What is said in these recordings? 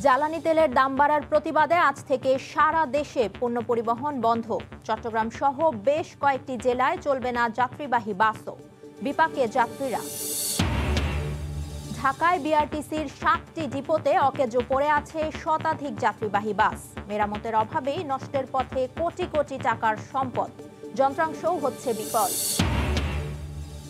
জ্বালানি তেলের দাম বাড়ার প্রতিবাদে আজ থেকে সারা দেশে পণ্য পরিবহন বন্ধ। চট্টগ্রাম সহ বেশ কয়েকটি জেলায় চলবে না যাত্রীবাহী বাসও। বিপাকে যাত্রীরা। ঢাকায় বিআরটিসির 7টি ডিপোতে অকেজো পড়ে আছে শতাধিক যাত্রীবাহী বাস। মেরামতের অভাবেই নষ্টের পথে কোটি কোটি টাকার সম্পদ। যন্ত্রাংশও হচ্ছে বিকল।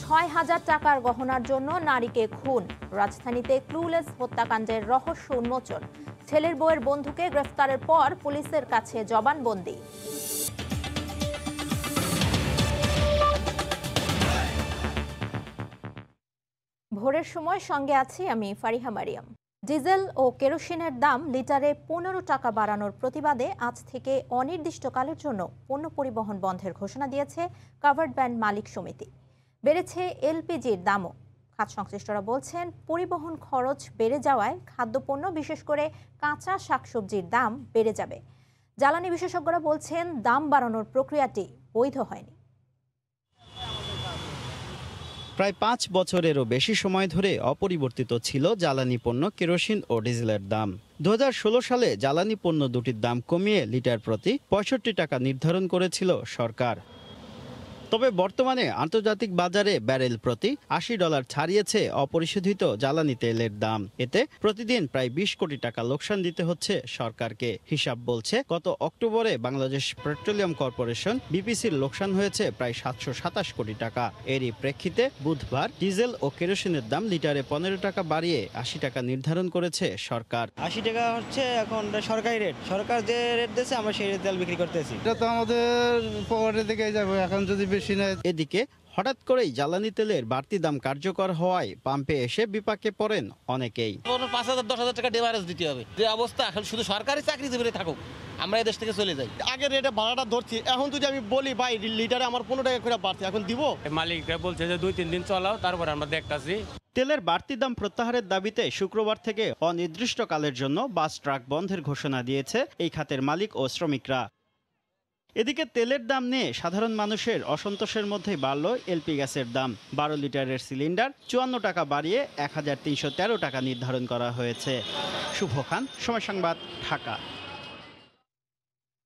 ৬,০০০ টাকার গহনার জন্য নারীকে খুন। রাজধানীতে ক্লুলেস হত্যাকাণ্ডের রহস্য উন্মোচন। ছেলের বউয়ের বন্ধুকে গ্রেফতারের পর পুলিশের কাছে জবানবন্দি। ভোরের সময় সঙ্গে আছি আমি ফারিহা মারিয়াম। ডিজেল ও কেরোসিনের দাম লিটারে ১৫ টাকা বাড়ানোর প্রতিবাদে আজ থেকে অনির্দিষ্টকালের জন্য পণ্য পরিবহন বন্ধের ঘোষণা দিয়েছে কাভার্ড ভ্যান মালিক সমিতি। বেড়েছে এলপিজির দামও। খাত সংশ্লিষ্টরা বলছেন, পরিবহন খরচ বেড়ে যাওয়ায় খাদ্যপণ্য বিশেষ করে কাঁচা শাকসবজির দাম বেড়ে যাবে। জ্বালানি বিশেষজ্ঞরা বলছেন, দাম বাড়ানোর প্রক্রিয়াটি বৈধ হয়নি। প্রায় ৫ বছরেরও বেশি সময় ধরে অপরিবর্তিত ছিল জ্বালানি পণ্য কেরোসিন ও ডিজেলের দাম। ২০১৬ সালে জ্বালানি পণ্য দুটির দাম কমিয়ে লিটার প্রতি ৬৫ টাকা নির্ধারণ করেছিল সরকার। তবে বর্তমানে আন্তর্জাতিক বাজারে ব্যারেল প্রতি $৮০ ছাড়িয়েছে অপরিশোধিত জ্বালানি তেলের দাম। এতে প্রতিদিন প্রায় ২০ কোটি টাকা লোকসান দিতে হচ্ছে সরকারকে। হিসাব বলছে, গত অক্টোবরে বাংলাদেশ পেট্রোলিয়াম কর্পোরেশন বিপিসির লোকসান হয়েছে প্রায় ৭২৭ কোটি টাকা। এরই প্রেক্ষিতে বুধবার ডিজেল ও কেরোসিনের দাম লিটারে ১৫ টাকা বাড়িয়ে ৮০ টাকা নির্ধারণ করেছে সরকার। ৮০ টাকা হচ্ছে এখন সরকারি রেট। সরকার যে রেট দিয়েছে আমরা সেই রেট তেল বিক্রি করতেছি। এটা তো আমাদের পকেটের দিকে যাবে এখন যদি বেশি নেয়। এদিকে হঠাৎ করেই জ্বালানি তেলের বাড়তি দাম কার্যকর হওয়ায় পাম্পে এসে বিপাকে পড়েন অনেকেই। ৫,০০০-১০,০০০ টাকা ডেমারেজ দিতে হবে। যে অবস্থা এখন শুধু সরকারি চাকরিজীবীরা থাকুক, আমরা এই দেশ থেকে চলে যাই। আগের রেটে ভাড়াটা ধরছি, এখন যদি আমি বলি ভাই লিটারে আমার ১৫ টাকা করে বাড়ছে, এখন দিব? মালিকরা বলছে যে ২-৩ দিন চলাও, তারপর আমরা দেখতাছি। তেলের বাড়তি দাম প্রত্যাহারের দাবিতে শুক্রবার থেকে অনির্দিষ্টকালের জন্য বাস ট্রাক বন্ধের ঘোষণা দিয়েছে এই খাতের মালিক ও শ্রমিকরা। এদিকে তেলের দাম নিয়ে সাধারণ মানুষের অসন্তোষের মধ্যেই বাড়ল এলপি গ্যাসের দাম। ১২ লিটারের সিলিন্ডার ৫৪ টাকা বাড়িয়ে ১,৩১৩ টাকা নির্ধারণ করা হয়েছে। শুভ খান, সময় সংবাদ, ঢাকা।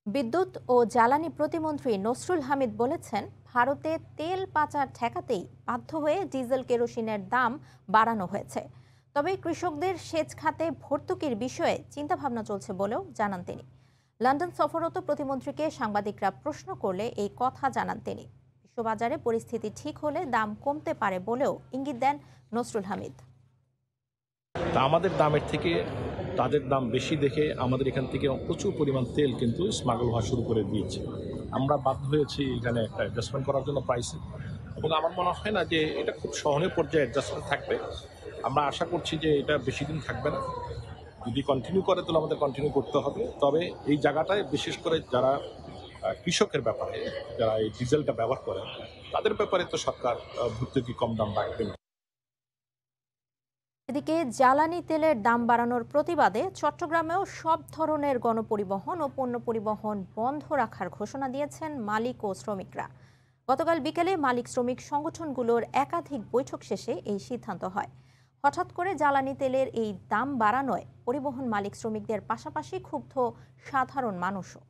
বিদ্যুৎ ও জ্বালানি প্রতিমন্ত্রী নসরুল হামিদ বলেছেন, ভারতে তেল পাচার ঠেকাতেই বাধ্য হয়ে ডিজেল কেরোসিনের দাম বাড়ানো হয়েছে। তবে কৃষকদের সেচ খাতে ভর্তুকির বিষয়ে চিন্তাভাবনা চলছে বলেও জানান তিনি। লন্ডন সফররত প্রতিমন্ত্রীকে সাংবাদিকরা প্রশ্ন করলে এই কথা জানান তিনি। বিশ্ববাজারে পরিস্থিতি ঠিক হলে দাম কমতে পারে বলেও ইঙ্গিত দেন নসরুল হামিদ। আমাদের দামের থেকে তাদের দাম বেশি দেখে আমাদের এখান থেকে প্রচুর পরিমাণ তেল কিন্তু স্মাগল হওয়া শুরু করে দিয়েছে। আমরা বাধ্য হয়েছি এখানে একটা অ্যাডজাস্টমেন্ট করার জন্য প্রাইসে, এবং আমার মনে হয় না যে এটা খুব সহনীয় পর্যায়ে অ্যাডজাস্টমেন্ট থাকবে। আমরা আশা করছি যে এটা বেশি দিন থাকবে না। যদি কন্টিনিউ করে তাহলে আমাদের কন্টিনিউ করতে হবে। তবে এই জায়গাটায় বিশেষ করে যারা কৃষকের ব্যাপারে, যারা এই ডিজেলটা ব্যবহার করে, তাদের ব্যাপারে তো সরকার ভর্তুকি কম দাম রাখবে না। এদিকে জ্বালানি তেলের দাম বাড়ানোর প্রতিবাদে চট্টগ্রামেও সব ধরনের গণপরিবহন ও পণ্য পরিবহন বন্ধ রাখার ঘোষণা দিয়েছেন মালিক ও শ্রমিকরা। গতকাল বিকেলে মালিক শ্রমিক সংগঠনগুলোর একাধিক বৈঠক শেষে এই সিদ্ধান্ত হয়। হঠাৎ করে জ্বালানি তেলের এই দাম বাড়ানোয় পরিবহন মালিক শ্রমিকদের পাশাপাশি ক্ষুব্ধ সাধারণ মানুষও।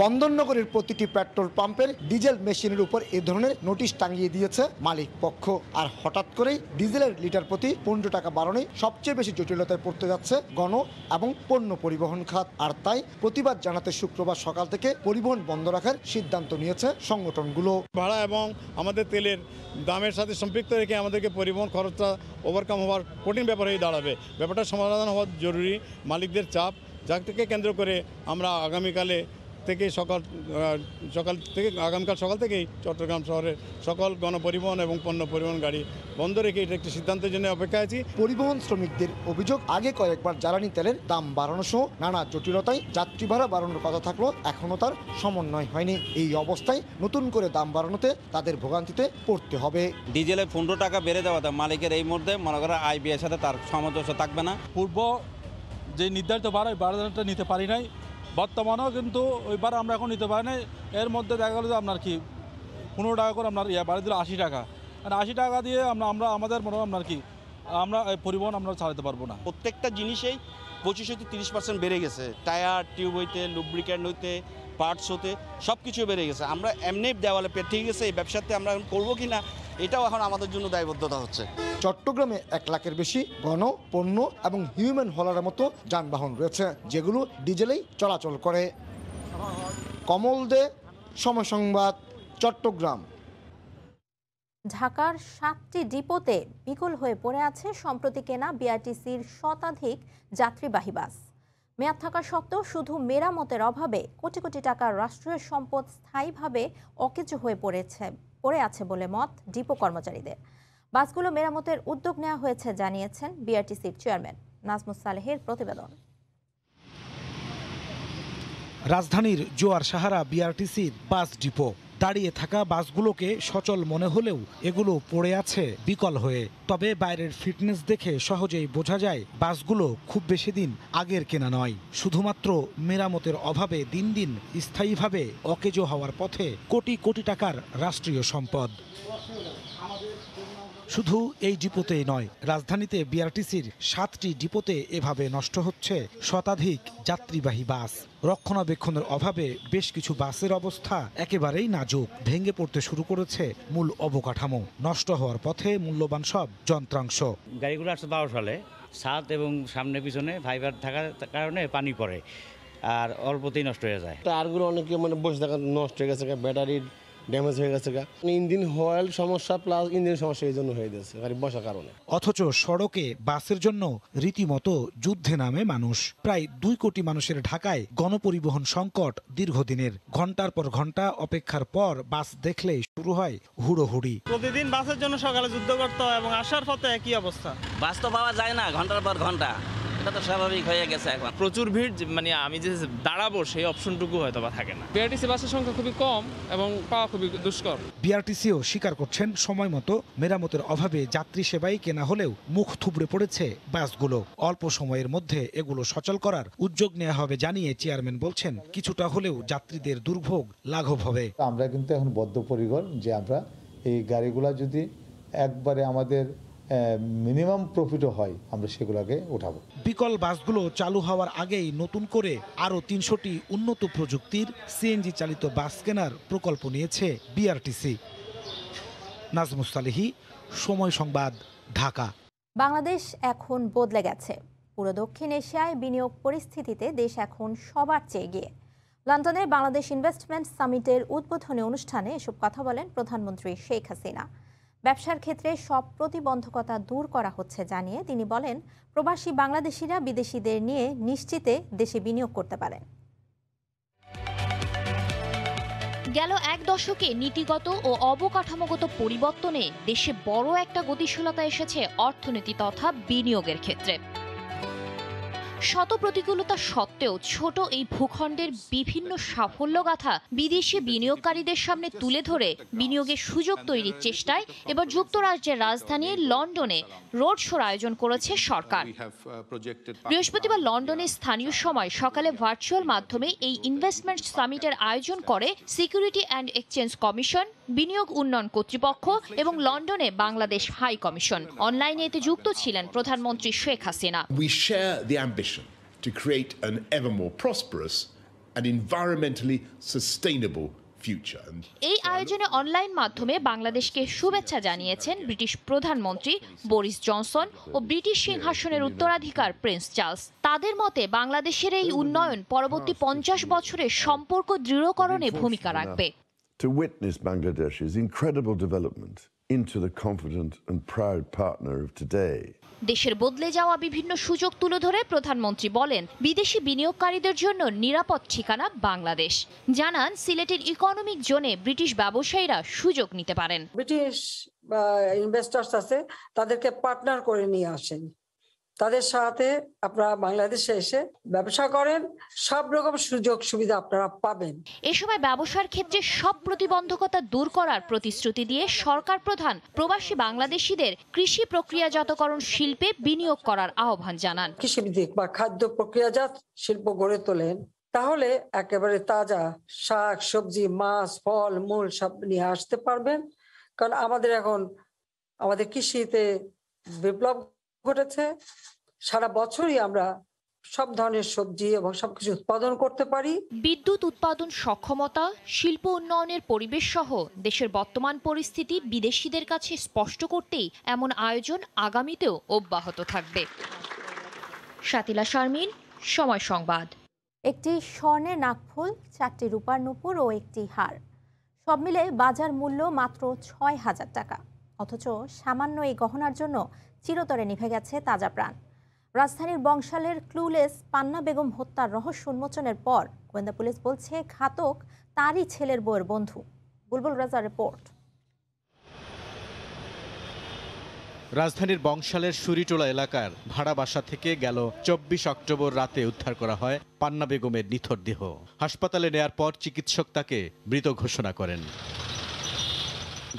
বন্দরনগরের প্রতিটি পেট্রোল পাম্পের ডিজেল মেশিনের উপর এ ধরনের নোটিশ টাঙিয়ে দিয়েছে মালিক পক্ষ। আর হঠাৎ করেই ডিজেলের লিটার প্রতি ১৫ টাকা বাড়ানোয় সবচেয়ে বেশি জটিলতায় পড়তে যাচ্ছে গণ এবং পণ্য পরিবহন খাত। আর তাই প্রতিবাদ জানাতে শুক্রবার সকাল থেকে পরিবহন বন্ধ রাখার সিদ্ধান্ত নিয়েছে সংগঠনগুলো। ভাড়া এবং আমাদের তেলের দামের সাথে সম্পৃক্ত রেখে আমাদেরকে পরিবহন খরচটা ওভারকাম হওয়ার কঠিন ব্যাপার হয়ে দাঁড়াবে। ব্যাপারটা সমাধান হওয়া জরুরি। মালিকদের চাপ, যাকে কেন্দ্র করে আমরা আগামীকাল সকাল থেকেই চট্টগ্রাম শহরের সকল গণপরিবহন এবং পণ্য পরিবহন গাড়ি বন্ধ রেখে এটা একটি সিদ্ধান্তের জন্য অপেক্ষা আছি। পরিবহন শ্রমিকদের অভিযোগ, আগে কয়েকবার জ্বালানি তেলের দাম বাড়ানো সহ নানা জটিলতায় যাত্রী ভাড়া বাড়ানোর কথা থাকলেও এখনও তার সমন্বয় হয়নি। এই অবস্থায় নতুন করে দাম বাড়ানোতে তাদের ভোগান্তিতে পড়তে হবে। ডিজেলে ১৫ টাকা বেড়ে দেওয়াতে মালিকের এই মুহূর্তে মনে করেন আইবিএর সাথে তার সামঞ্জস্য থাকবে না। পূর্ব যে নির্ধারিত বাড়াটা নিতে পারি নাই, বর্তমানেও কিন্তু ওইবার আমরা এখন নিতে পারি না। এর মধ্যে দেখা গেল যে আপনার কি ১৫ টাকা করে আপনার বাড়ি দিল ৮০ টাকা। মানে ৮০ টাকা দিয়ে আমরা আমাদের মনে আপনার কি আমরা এই পরিবহন আমরা চালাতে পারবো না। প্রত্যেকটা জিনিসেই 25-30% বেড়ে গেছে। টায়ার, টিউব হইতে, লুব্রিক্যান্ট হইতে, পার্টস হতে সব কিছু বেড়ে গেছে। আমরা এমনি দেওয়ালে পেটে গেছে, এই ব্যবসাতে আমরা করবো কি না এটাও এখন আমাদের জন্য দায়বদ্ধতা হচ্ছে। চট্টগ্রামে 1 লাখের বেশি গণ, পণ্য এবং হিউম্যান হলারের মতো যানবাহন রয়েছে, যেগুলো ডিজেলেই চলাচল করে। কমল দে, সময় সংবাদ, চট্টগ্রাম। ঢাকার 7টি ডিপোতে বিকল হয়ে পড়ে আছে সম্প্রতি কেনা বিআরটিসির শতাধিক যাত্রীবাহী বাস। মেয়াদ থাকা সত্ত্বেও শুধু মেরামতের অভাবে কোটি কোটি টাকার রাষ্ট্রীয় সম্পদ স্থায়ীভাবে অকেজো হয়ে পড়ে আছে বলে মত ডিপো কর্মচারীদের। বাসগুলো মেরামতের উদ্যোগ নেওয়া হয়েছে জানিয়েছেন বিআরটিসির চেয়ারম্যান নাজমুস সালেহের প্রতিবেদন। রাজধানীর জোয়ার সাহারা বিআরটিসির বাস ডিপো। দাঁড়িয়ে থাকা বাসগুলোকে সচল মনে হলেও এগুলো পড়ে আছে বিকল হয়ে। তবে বাইরের ফিটনেস দেখে সহজেই বোঝা যায় বাসগুলো খুব বেশি দিন আগের কেনা নয়। শুধুমাত্র মেরামতের অভাবে দিন দিন স্থায়ীভাবে অকেজো হওয়ার পথে কোটি কোটি টাকার রাষ্ট্রীয় সম্পদ। শুধু এই ডিপোতেই নয়, রাজধানীতে বিআরটিসির 7টি ডিপোতে এভাবে নষ্ট হচ্ছে শতাধিক যাত্রীবাহী বাস। রক্ষণাবেক্ষণের অভাবে বেশ কিছু বাসের অবস্থা একেবারেই নাজুক। ভেঙে পড়তে শুরু করেছে মূল অবকাঠামো। নষ্ট হওয়ার পথে মূল্যবান সব যন্ত্রাংশ। গাড়িগুলো 1912 সালে, ছাদ এবং সামনে পিছনে ফাইবার থাকার কারণে পানি পড়ে আর অল্পতেই নষ্ট হয়ে যায়। টায়ারগুলো অনেকে বসে থাকা নষ্ট হয়ে গেছে, ব্যাটারির ড্যামেজ হয়ে গেছে, ইঞ্জিন অয়েল সমস্যা প্লাস ইঞ্জিন সমস্যা এই জন্য হয়ে গেছে গাড়ি বসার কারণে। অথচ সড়কে বাসের জন্য রীতিমতো যুদ্ধে নামে মানুষ। প্রায় 2 কোটি মানুষের ঢাকায় গণপরিবহন সংকট দীর্ঘদিনের। ঘন্টার পর ঘন্টা অপেক্ষার পর বাস দেখলেই শুরু হয় হুড়োহুড়ি। প্রতিদিন বাসের জন্য সকালে যুদ্ধ করতে হয় এবং আসার পথে একই অবস্থা। বাস তো পাওয়া যায় না ঘন্টার পর ঘন্টা, এটা তো স্বাভাবিক হয়ে গেছে। এখন প্রচুর ভিড়, আমি যে দাঁড়াবো সেই অপশনটুকু হয়তো বা থাকে না। বিআরটিসি বাসের সংখ্যা খুবই কম এবং পাওয়া খুবই দুষ্কর। বিআরটিসিও স্বীকার করছেন সময় মতো মেরামতের অভাবে যাত্রী সেবাই কেনা হলেও মুখ থুবড়ে পড়েছে বাসগুলো। অল্প সময়ের মধ্যে এগুলো সচল করার উদ্যোগ নেওয়া হবে জানিয়ে চেয়ারম্যান বলছেন কিছুটা হলেও যাত্রীদের দুর্ভোগ লাঘব হবে। আমরা কিন্তু এখন বদ্ধপরিকর যে আমরা এই গাড়িগুলা যদি একবারে আমাদের মিনিমাম প্রফিটও হয় আমরা সেগুলোকে উঠাবো। বিকল বাসগুলো চালু হওয়ার আগেই নতুন করে আরও 300টি উন্নত প্রযুক্তির সিএনজি চালিত বাস কেনার প্রকল্প নিয়েছে বিআরটিসি। নাজমুস সালেহী, সময় সংবাদ, ঢাকা। বাংলাদেশ এখন বদলে গেছে। পুরো দক্ষিণ এশিয়ায় বিনিয়োগ পরিস্থিতিতে দেশ এখন সবার চেয়ে এগিয়ে। লন্ডনে বাংলাদেশ ইনভেস্টমেন্ট সামিটের উদ্বোধনী অনুষ্ঠানে এসব কথা বলেন প্রধানমন্ত্রী শেখ হাসিনা। ব্যবসার ক্ষেত্রে সব প্রতিবন্ধকতা দূর করা হচ্ছে জানিয়ে তিনি বলেন, প্রবাসী বাংলাদেশিরা বিদেশিদের নিয়ে নিশ্চিতে দেশে বিনিয়োগ করতে পারেন। গেল 1 দশকে নীতিগত ও অবকাঠামোগত পরিবর্তনে দেশে বড় একটা গতিশীলতা এসেছে অর্থনীতি তথা বিনিয়োগের ক্ষেত্রে। শত প্রতিকূলতা সত্ত্বেও ছোট এই ভূখণ্ডের বিভিন্ন সাফল্যগাথা বিদেশি বিনিয়োগকারীদের সামনে তুলে ধরে বিনিয়োগের সুযোগ তৈরির চেষ্টায় এবার যুক্তরাজ্যের রাজধানী লন্ডনে রোড শোর আয়োজন করেছে সরকার। বৃহস্পতিবার লন্ডনে স্থানীয় সময় সকালে ভার্চুয়াল মাধ্যমে এই ইনভেস্টমেন্ট সামিটের আয়োজন করে সিকিউরিটি অ্যান্ড এক্সচেঞ্জ কমিশন, বিনিয়োগ উন্নয়ন কর্তৃপক্ষ এবং লন্ডনে বাংলাদেশ হাই কমিশন। অনলাইনে এতে যুক্ত ছিলেন প্রধানমন্ত্রী Sheikh Hasina. To create an ever more prosperous and environmentally sustainable future. এই আয়োজনে অনলাইন মাধ্যমে বাংলাদেশকে শুভেচ্ছা জানিয়েছেন ব্রিটিশ প্রধানমন্ত্রী বরিস জনসন ও ব্রিটিশ সিংহাসনের উত্তরাধিকার প্রিন্স চার্লস। তাদের মতে বাংলাদেশের এই উন্নয়ন পরবর্তী 50 বছরের সম্পর্ক দৃঢ়করণে ভূমিকা রাখবে। To witness Bangladesh's incredible development into the confident and proud partner of today. দেশের বদলে যাওয়া বিভিন্ন সুযোগ তুলে ধরে প্রধানমন্ত্রী বলেন, বিদেশি বিনিয়োগকারীদের জন্য নিরাপদ ঠিকানা বাংলাদেশ। জানান, সিলেটের ইকোনমিক জোনে ব্রিটিশ ব্যবসায়ীরা সুযোগ নিতে পারেন। ব্রিটিশ ইনভেস্টরস আছে, তাদেরকে পার্টনার করে নিয়ে আসেন। তাদের সাথে আপনারা বাংলাদেশে এসে ব্যবসা করেন, সব রকম সুযোগ সুবিধা আপনারা পাবেন। এ সময় ব্যবসার ক্ষেত্রে সব প্রতিবন্ধকতা দূর করার প্রতিশ্রুতি দিয়ে সরকার প্রধান প্রবাসী বাংলাদেশিদের কৃষি প্রক্রিয়াজাতকরণ শিল্পে বিনিয়োগ করার আহ্বান জানান। কৃষিভিত্তিক বা খাদ্য প্রক্রিয়াজাত শিল্প গড়ে তোলেন, তাহলে একেবারে তাজা শাক সবজি, মাছ, ফল মূল সব নিয়ে আসতে পারবেন। কারণ আমাদের এখন আমাদের কৃষিতে বিপ্লব ঘটেছে। সারা বছরই আমরা সব ধরনের সবজি এবং সবকিছু উৎপাদন করতে পারি। বিদ্যুৎ উৎপাদন সক্ষমতা, শিল্প উন্নয়নের পরিবেশ সহ দেশের বর্তমান পরিস্থিতি বিদেশিদের কাছে স্পষ্ট করতেই এমন আয়োজন আগামীতেও অব্যাহত থাকবে। শাতিলা শারমিন, সময় সংবাদ। একটি স্বর্ণের নাকফুল, 4টি রূপার নূপুর ও একটি হার, সব মিলে বাজার মূল্য মাত্র 6,000 টাকা। অথচ সামান্য এই গহনার জন্য চিরতরে নিভে গেছে তাজা প্রাণ। রাজধানীর বংশালের ক্লুলেস পান্না বেগম হত্যার রহস্য উন্মোচনের পর গোয়েন্দা পুলিশ বলছে ঘাতক তারই ছেলের বউয়ের বন্ধু। বুলবুল রাজার রিপোর্ট। রাজধানীর বংশালের সুরিটোলা এলাকার ভাড়া বাসা থেকে গেল 24 অক্টোবর রাতে উদ্ধার করা হয় পান্না বেগমের নিথর দেহ। হাসপাতালে নেয়ার পর চিকিৎসক তাকে মৃত ঘোষণা করেন।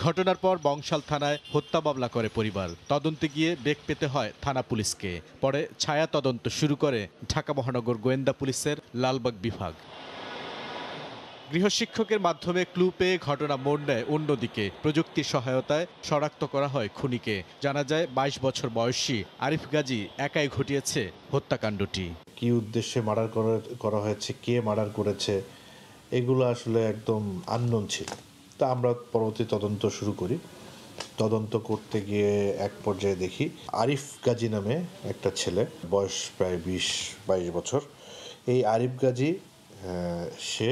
ঘটনার পর বংশাল থানায় হত্যা মামলা করে পরিবার। তদন্তে গিয়ে বেগ পেতে হয় থানা পুলিশকে। পরে ছায়া তদন্ত শুরু করে ঢাকা মহানগর গোয়েন্দা পুলিশের লালবাগ বিভাগ। গৃহশিক্ষকের মাধ্যমে ক্লু পেয়ে ঘটনা মোড় নেয় অন্যদিকে। প্রযুক্তির সহায়তায় শনাক্ত করা হয় খুনিকে। জানা যায় 22 বছর বয়সী আরিফ গাজী একাই ঘটিয়েছে হত্যাকাণ্ডটি। কি উদ্দেশ্যে মার্ডার করা হয়েছে, কে মার্ডার করেছে, এগুলো আসলে একদম আননোন ছিল। তা আমরা পরবর্তী তদন্ত শুরু করি। তদন্ত করতে গিয়ে এক পর্যায়ে দেখি আরিফ গাজী নামে একটা ছেলে, বয়স প্রায় 20-22 বছর। এই আরিফ গাজী সে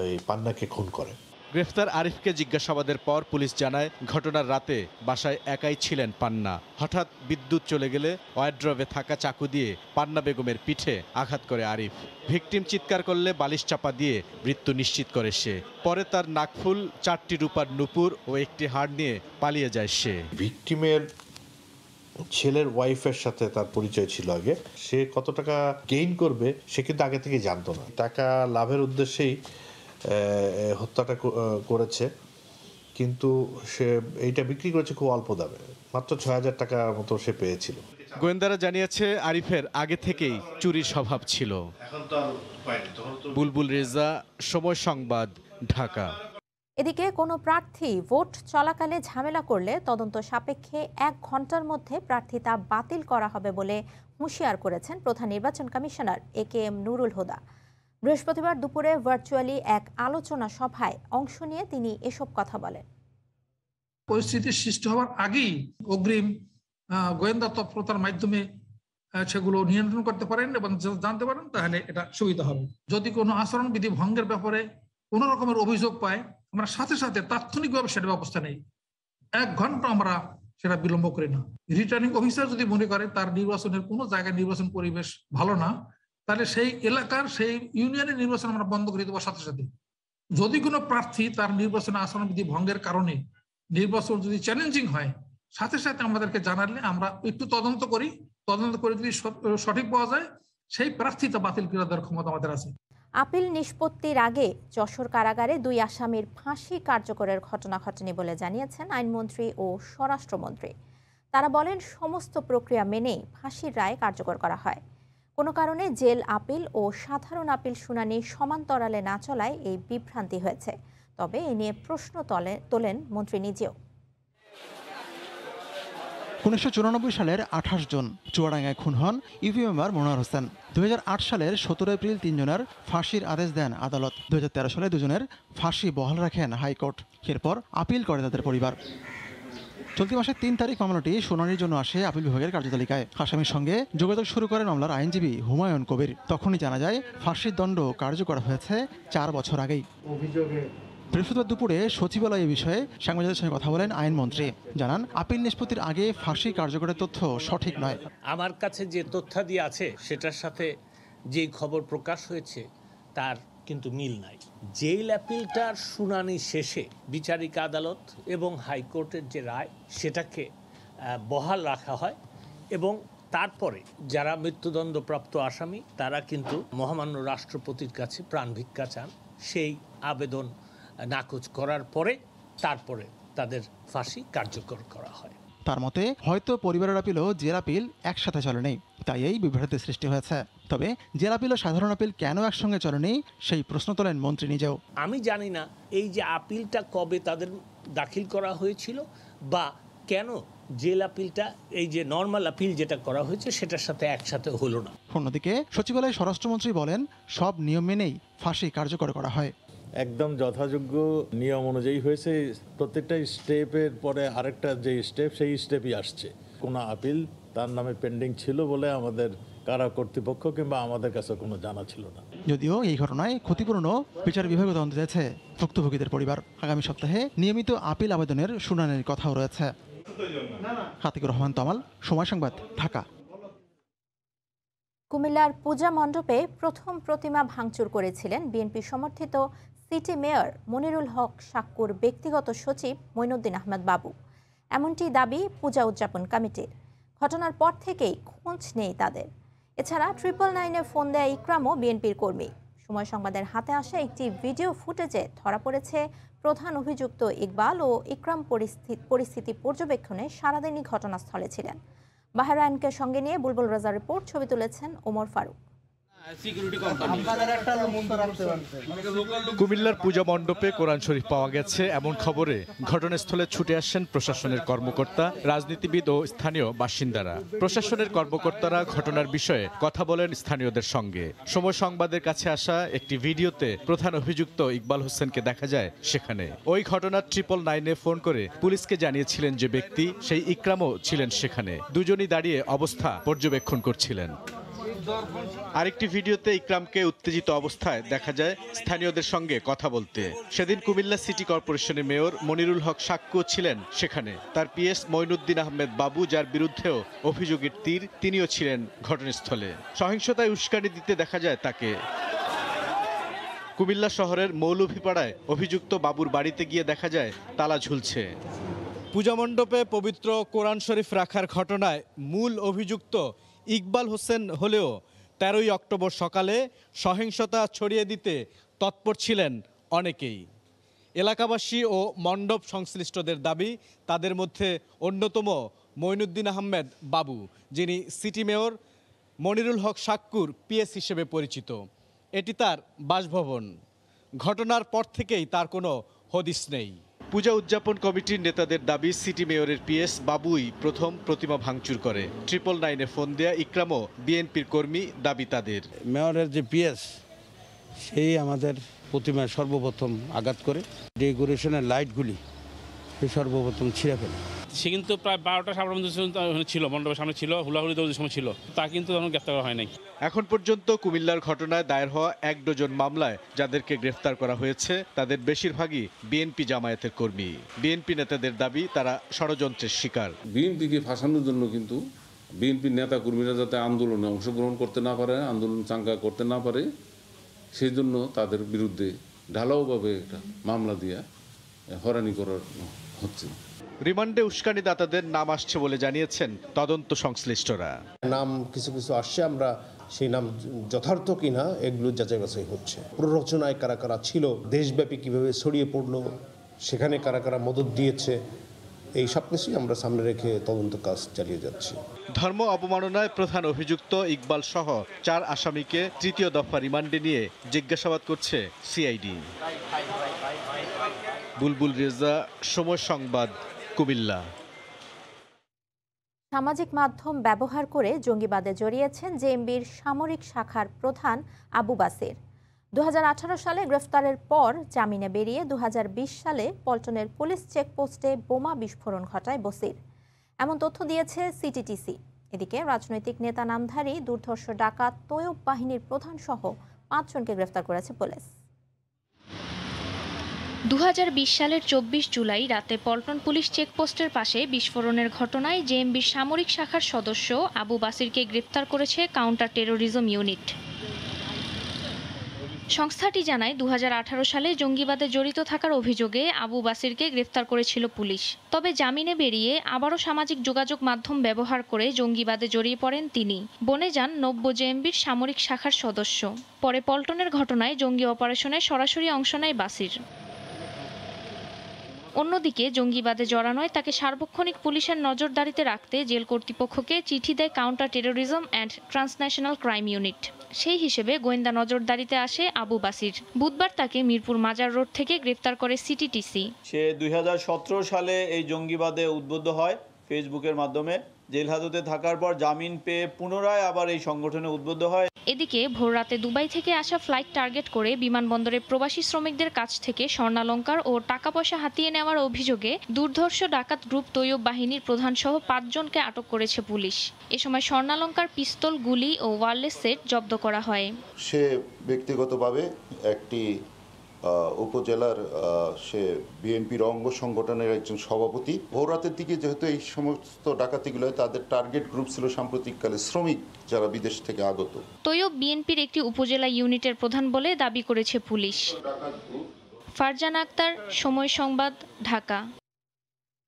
এই পান্নাকে খুন করে। গ্রেফতার আরিফকে জিজ্ঞাসাবাদের পর পুলিশ জানায় ঘটনার রাতে বাসায় একাই ছিলেন পান্না। হঠাৎ বিদ্যুৎ চলে গেলে ওয়ারড্রবে থাকা চাকু দিয়ে পান্না বেগমের পিঠে আঘাত করে আরিফ। ভিকটিম চিৎকার করলে বালিশ চাপা দিয়ে মৃত্যু নিশ্চিত করে সে। পরে তার নাকফুল, 4টি রূপার নূপুর ও একটি হাড় নিয়ে পালিয়ে যায় সে। ভিকটিমের ছেলের ওয়াইফের সাথে তার পরিচয় ছিল আগে। সে কত টাকা গেইন করবে সে কিন্তু আগে থেকে জানতো না। টাকা লাভের উদ্দেশ্যেই হত্যাটা করেছে, কিন্তু সে এইটা বিক্রি করেছে খুব অল্প দামে, মাত্র 6,000 টাকার মতো সে পেয়েছিল। গোয়েন্দারা জানিয়েছে আরিফের আগে থেকেই চুরির স্বভাব ছিল। বুলবুল রেজা, সময় সংবাদ, ঢাকা। এদিকে কোনো প্রার্থী ভোট চলাকালে ঝামেলা করলে তদন্ত সাপেক্ষে 1 ঘন্টার মধ্যে প্রার্থিতা বাতিল করা হবে বলে হুঁশিয়ার করেছেন প্রধান নির্বাচন কমিশনার AKM নুরুল হুদা। বৃহস্পতিবার দুপুরে ভার্চুয়ালি এক আলোচনা সভায় অংশ নিয়ে তিনি এসব কথা বলেন। পরিস্থিতির সৃষ্টি হওয়ার আগেই অগ্রিম গোয়েন্দা তৎপরতার মাধ্যমে সেগুলো নিয়ন্ত্রণ করতে পারেন এবং জানতে পারেন, তাহলে এটা সুবিধা হবে। যদি কোনো আচরণবিধি ভঙ্গের ব্যাপারে কোনো রকমের অভিযোগ পায়, আমরা সাথে সাথে তাৎক্ষণিকভাবে সেটা ব্যবস্থা নেই। 1 ঘন্টা আমরা সেটা বিলম্ব করি না। রিটার্নিং অফিসার যদি মনে করে তার নির্বাচনের কোনো জায়গায় নির্বাচন পরিবেশ ভালো না, তাহলে সেই এলাকার সেই ইউনিয়নের নির্বাচন আমরা বন্ধ করে দেবো সাথে সাথে। যদি কোনো প্রার্থী তার নির্বাচনে আচরণবিধি ভঙ্গের কারণে নির্বাচন যদি চ্যালেঞ্জিং হয়, সাথে সাথে আমাদেরকে জানালে আমরা একটু তদন্ত করি। তদন্ত করে যদি সঠিক পাওয়া যায়, সেই প্রার্থীতা বাতিল করে দেওয়ার ক্ষমতা আমাদের আছে। আপিল নিষ্পত্তির আগে যশোর কারাগারে 2 আসামির ফাঁসি কার্যকরের ঘটনা ঘটেনি বলে জানিয়েছেন আইনমন্ত্রী ও স্বরাষ্ট্রমন্ত্রী। তারা বলেন সমস্ত প্রক্রিয়া মেনেই ফাঁসির রায় কার্যকর করা হয়। কোনো কারণে জেল আপিল ও সাধারণ আপিল শুনানি সমান্তরালে না চলায় এই বিভ্রান্তি হয়েছে। তবে এ নিয়ে প্রশ্ন তোলেন মন্ত্রী নিজেও। 1994 সালের 28 জুন চুয়াডাঙ্গায় খুন হন ইউপি মেম্বার মনোয়ার হোসেন। 2008 সালের 17 এপ্রিল 3 জনের ফাঁসির আদেশ দেন আদালত। 2013 সালে 2 জনের ফাঁসি বহাল রাখেন হাইকোর্ট। এরপর আপিল করে তাদের পরিবার। চলতি মাসের 3 তারিখ মামলাটি শুনানির জন্য আসে আপিল বিভাগের কার্যতালিকায়। আসামির সঙ্গে যোগাযোগ শুরু করেন মামলার আইনজীবী হুমায়ুন কবির। তখনই জানা যায় ফাঁসির দণ্ড কার্যকর হয়েছে 4 বছর আগেই। বৃহস্পতিবার দুপুরে সচিবালয় এ বিষয়ে সাংবাদিকদের সঙ্গে কথা বলেন আইনমন্ত্রী। জানান আপিল নিষ্পত্তির আগে ফাঁসি কার্যকরের তথ্য সঠিক নয়। আমার কাছে যে তথ্যাদি আছে সেটার সাথে যে খবর প্রকাশ হয়েছে তার কিন্তু মিল নাই। জেল অ্যাপিলটার শুনানি শেষে বিচারিক আদালত এবং হাইকোর্টের যে রায় সেটাকে বহাল রাখা হয় এবং তারপরে যারা মৃত্যুদণ্ডপ্রাপ্ত আসামি তারা কিন্তু মহামান্য রাষ্ট্রপতির কাছে প্রাণ ভিক্ষা চান। সেই আবেদন নাকচ করার পরে তারপরে তাদের ফাঁসি কার্যকর করা হয়। তার মতে হয়তো পরিবারের আপিল ও জেল আপিল একসাথে চলেনি, তাই এই বিভ্রান্তির সৃষ্টি হয়েছে। তবে জেল আপিল ও সাধারণ আপিল কেন একসঙ্গে চলেনি সেই প্রশ্ন তোলেন মন্ত্রী নিজেও। আমি জানি না এই যে আপিলটা কবে তাদের দাখিল করা হয়েছিল বা কেন জেল আপিলটা এই যে নর্মাল আপিল যেটা করা হয়েছে সেটার সাথে একসাথে হলো না। অন্যদিকে সচিবালয়ে স্বরাষ্ট্রমন্ত্রী বলেন, সব নিয়ম মেনেই ফাঁসি কার্যকর করা হয়। একদম যথাযোগ্য নিয়ম অনুযায়ী হয়েছে। প্রত্যেকটা স্টেপের পরে আরেকটা যে স্টেপ, সেই স্টেপই আসছে। কোনো আপিল তার নামে পেন্ডিং ছিল বলে আমাদের কারা কর্তৃপক্ষ কিংবা আমাদের কাছে কোনো জানা ছিল না। যদিও এই ঘটনায় ক্ষতিপূরণও বিচার বিভাগে তদন্ত চাইছে ভুক্তভোগীদের পরিবার। আগামী সপ্তাহে নিয়মিত আপিল আবেদনের শুনানির কথাও রয়েছে। আতিকুর রহমান তমাল, সময় সংবাদ, ঢাকা। কুমিল্লার পূজা মণ্ডপে প্রথম প্রতিমা ভাঙচুর করেছিলেন বিএনপি সমর্থিত সিটি মেয়র মনিরুল হক সাক্কুর ব্যক্তিগত সচিব মঈনুদ্দিন আহমেদ বাবু। এমনটি দাবি পূজা উদযাপন কমিটির। ঘটনার পর থেকেই খোঁজ নেই তাদের। এছাড়া 999-এ ফোন দেয়া ইকরামও বিএনপির কর্মী। সময় সংবাদের হাতে আসা একটি ভিডিও ফুটেজে ধরা পড়েছে প্রধান অভিযুক্ত ইকবাল ও ইকরাম পরিস্থিতি পর্যবেক্ষণে সারাদিনই ঘটনাস্থলে ছিলেন। বাহরাইনকে সঙ্গে নিয়ে বুলবুল রাজার রিপোর্ট, ছবি তুলেছেন ওমর ফারুক। কুমিল্লার পূজা মণ্ডপে কোরআন শরীফ পাওয়া গেছে এমন খবরে ঘটনাস্থলে ছুটে আসেন প্রশাসনের কর্মকর্তা, রাজনীতিবিদ ও স্থানীয় বাসিন্দারা। প্রশাসনের কর্মকর্তারা ঘটনার বিষয়ে কথা বলেন স্থানীয়দের সঙ্গে। সময় সংবাদের কাছে আসা একটি ভিডিওতে প্রধান অভিযুক্ত ইকবাল হোসেনকে দেখা যায় সেখানে। ওই ঘটনার 999-এ ফোন করে পুলিশকে জানিয়েছিলেন যে ব্যক্তি, সেই ইকরামও ছিলেন সেখানে। দুজনই দাঁড়িয়ে অবস্থা পর্যবেক্ষণ করছিলেন। আরেকটি ভিডিওতে ইকরামকে উত্তেজিত অবস্থায় দেখা যায় স্থানীয়দের সঙ্গে কথা বলতে। সেদিন কুমিল্লা সিটি কর্পোরেশনের মেয়র মনিরুল হক সাক্কু ছিলেন সেখানে। তার পিএস মঈনুদ্দিন আহমেদ বাবু, যার বিরুদ্ধেও অভিযোগের তীর, তিনিও ছিলেন ঘটনাস্থলে। সহিংসতায় উস্কানি দিতে দেখা যায় তাকে। কুমিল্লা শহরের মৌলভীপাড়ায় অভিযুক্ত বাবুর বাড়িতে গিয়ে দেখা যায় তালা ঝুলছে। পূজা মণ্ডপে পবিত্র কোরআন শরীফ রাখার ঘটনায় মূল অভিযুক্ত ইকবাল হোসেন হলেও 13ই অক্টোবর সকালে সহিংসতা ছড়িয়ে দিতে তৎপর ছিলেন অনেকেই। এলাকাবাসী ও মণ্ডপ সংশ্লিষ্টদের দাবি, তাদের মধ্যে অন্যতম মঈনুদ্দিন আহমেদ বাবু, যিনি city mayor Monirul Haque সাক্কুর PS হিসেবে পরিচিত। এটি তার বাসভবন। ঘটনার পর থেকেই তার কোনো হদিস নেই। পূজা উদযাপন কমিটির নেতাদের দাবি, সিটি মেয়রের পিএস বাবুই প্রথম প্রতিমা ভাঙচুর করে। 999-এ ফোন দেয়া ইকরামও বিএনপির কর্মী দাবি তাদের। মেয়রের যে পিএস, সেই আমাদের প্রতিমায় সর্বপ্রথম আঘাত করে ডেকোরেশনের লাইটগুলি সে সর্বপ্রথম ছিঁড়ে ফেলে। সে কিন্তু প্রায় 12টা সামনে ছিল, মণ্ডপের সামনে ছিল, হুলাহুলি দৌড়ের সময় ছিল, তা কিন্তু তখন গ্রেফতার করা হয় নাই। এখন পর্যন্ত কুমিল্লার ঘটনায় দায়ের হওয়া 1 ডজন মামলায় যাদেরকে গ্রেফতার করা হয়েছে তাদের বেশিরভাগই বিএনপি জামায়াতের কর্মী। বিএনপি নেতাদের দাবি, তারা ষড়যন্ত্রের শিকার। বিএনপিকে ফাঁসানোর জন্য কিন্তু বিএনপির নেতা কর্মীরা যাতে আন্দোলনে অংশগ্রহণ করতে না পারে, আন্দোলন চাঙ্গা করতে না পারে, সেই জন্য তাদের বিরুদ্ধে ঢালাওভাবে একটা মামলা দিয়ে হয়রানি করা হচ্ছে। রিমান্ডে উস্কানিদাতাদের নাম আসছে বলে জানিয়েছেন তদন্ত সংশ্লিষ্টরা। নাম কিছু কিছু আসছে, আমরা সেই নাম যথার্থ কিনা এগুলো যাচাই বাছাই হচ্ছে। প্ররোচনায় কারা কারা ছিল, দেশব্যাপী কিভাবে ছড়িয়ে পড়লো, সেখানে কারা কারা মদত দিয়েছে, এই সব কিছুই আমরা সামনে রেখে তদন্ত কাজ চালিয়ে যাচ্ছি। ধর্ম অবমাননায় প্রধান অভিযুক্ত ইকবাল সহ 4 আসামিকে 3য় দফা রিমান্ডে নিয়ে জিজ্ঞাসাবাদ করছে সিআইডি। বুলবুল রেজা, সময় সংবাদ, কুমিল্লা। সামাজিক মাধ্যম ব্যবহার করে জঙ্গিবাদে জড়িয়েছেন জেএমবির সামরিক শাখার প্রধান আবু বাসির। 2018 সালে গ্রেফতারের পর জামিনে বেরিয়ে 2020 সালে পল্টনের পুলিশ চেকপোস্টে বোমা বিস্ফোরণ ঘটায় বসির। এমন তথ্য দিয়েছে সিটিটিসি। এদিকে রাজনৈতিক নেতা নামধারী দুর্ধর্ষ ডাকাত তৈয়ব বাহিনীর প্রধান সহ 5 জনকে গ্রেফতার করেছে পুলিশ। 2020 সালের 24 জুলাই রাতে পল্টন পুলিশ চেকপোস্টের পাশে বিস্ফোরণের ঘটনায় জেএমবির সামরিক শাখার সদস্য আবু বাসিরকে গ্রেফতার করেছে কাউন্টার টেরোরিজম ইউনিট। সংস্থাটি জানায় 2018 সালে জঙ্গিবাদে জড়িত থাকার অভিযোগে আবু বাসিরকে গ্রেফতার করেছিল পুলিশ। তবে জামিনে বেরিয়ে আবারও সামাজিক যোগাযোগ মাধ্যম ব্যবহার করে জঙ্গিবাদে জড়িয়ে পড়েন তিনি। বনে যান নব্য জেএমবির সামরিক শাখার সদস্য। পরে পল্টনের ঘটনায় জঙ্গি অপারেশনে সরাসরি অংশ নেয় বাসির। অন্যদিকে জঙ্গিবাদে জড়ানোয় তাকে সার্বক্ষণিক পুলিশের নজরদারিতে রাখতে জেল কর্তৃপক্ষকে চিঠি দেয় counter terrorism and transnational crime unit. সেই হিসেবে গোয়েন্দা নজরদারিতে আসে আবু বাসির। বুধবার তাকে মিরপুর মাজার রোড থেকে গ্রেফতার করে সিটিটিসি। সে 2017 সালে এই জঙ্গিবাদে উদ্বুদ্ধ হয়। ফেসবুকের মাধ্যমে জেল হাজতে থাকার পর জামিন পেয়ে পুনরায় আবার এই সংগঠনে উদ্বুদ্ধ হয়। এদিকে ভোররাতে দুবাই থেকে আসা ফ্লাইট টার্গেট করে বিমানবন্দরে প্রবাসী শ্রমিকদের কাছ থেকে স্বর্ণালংকার ও টাকা পয়সা হাতিয়ে নেওয়ার অভিযোগে দুর্ধর্ষ ডাকাত গ্রুপ তৈয়ব বাহিনীর প্রধানসহ ৫ জনকে আটক করেছে পুলিশ। এ সময় স্বর্ণালংকার পিস্তল, গুলি ও ওয়্যারলেস সেট জব্দ করা হয়। সে ব্যক্তিগতভাবে একটি উপজেলার সে বিএনপির অঙ্গ সংগঠনের একজন সভাপতি। ভোররাতের দিকে যেহেতু এই সমস্ত ডাকাতিগুলো তাদের টার্গেট গ্রুপ ছিল সাম্প্রতিককালে শ্রমিক যারা বিদেশ থেকে আগত। তৈয়ব বিএনপির একটি উপজেলা ইউনিটের প্রধান বলে দাবি করেছে পুলিশ। ফারজানা আক্তার, সময় সংবাদ, ঢাকা।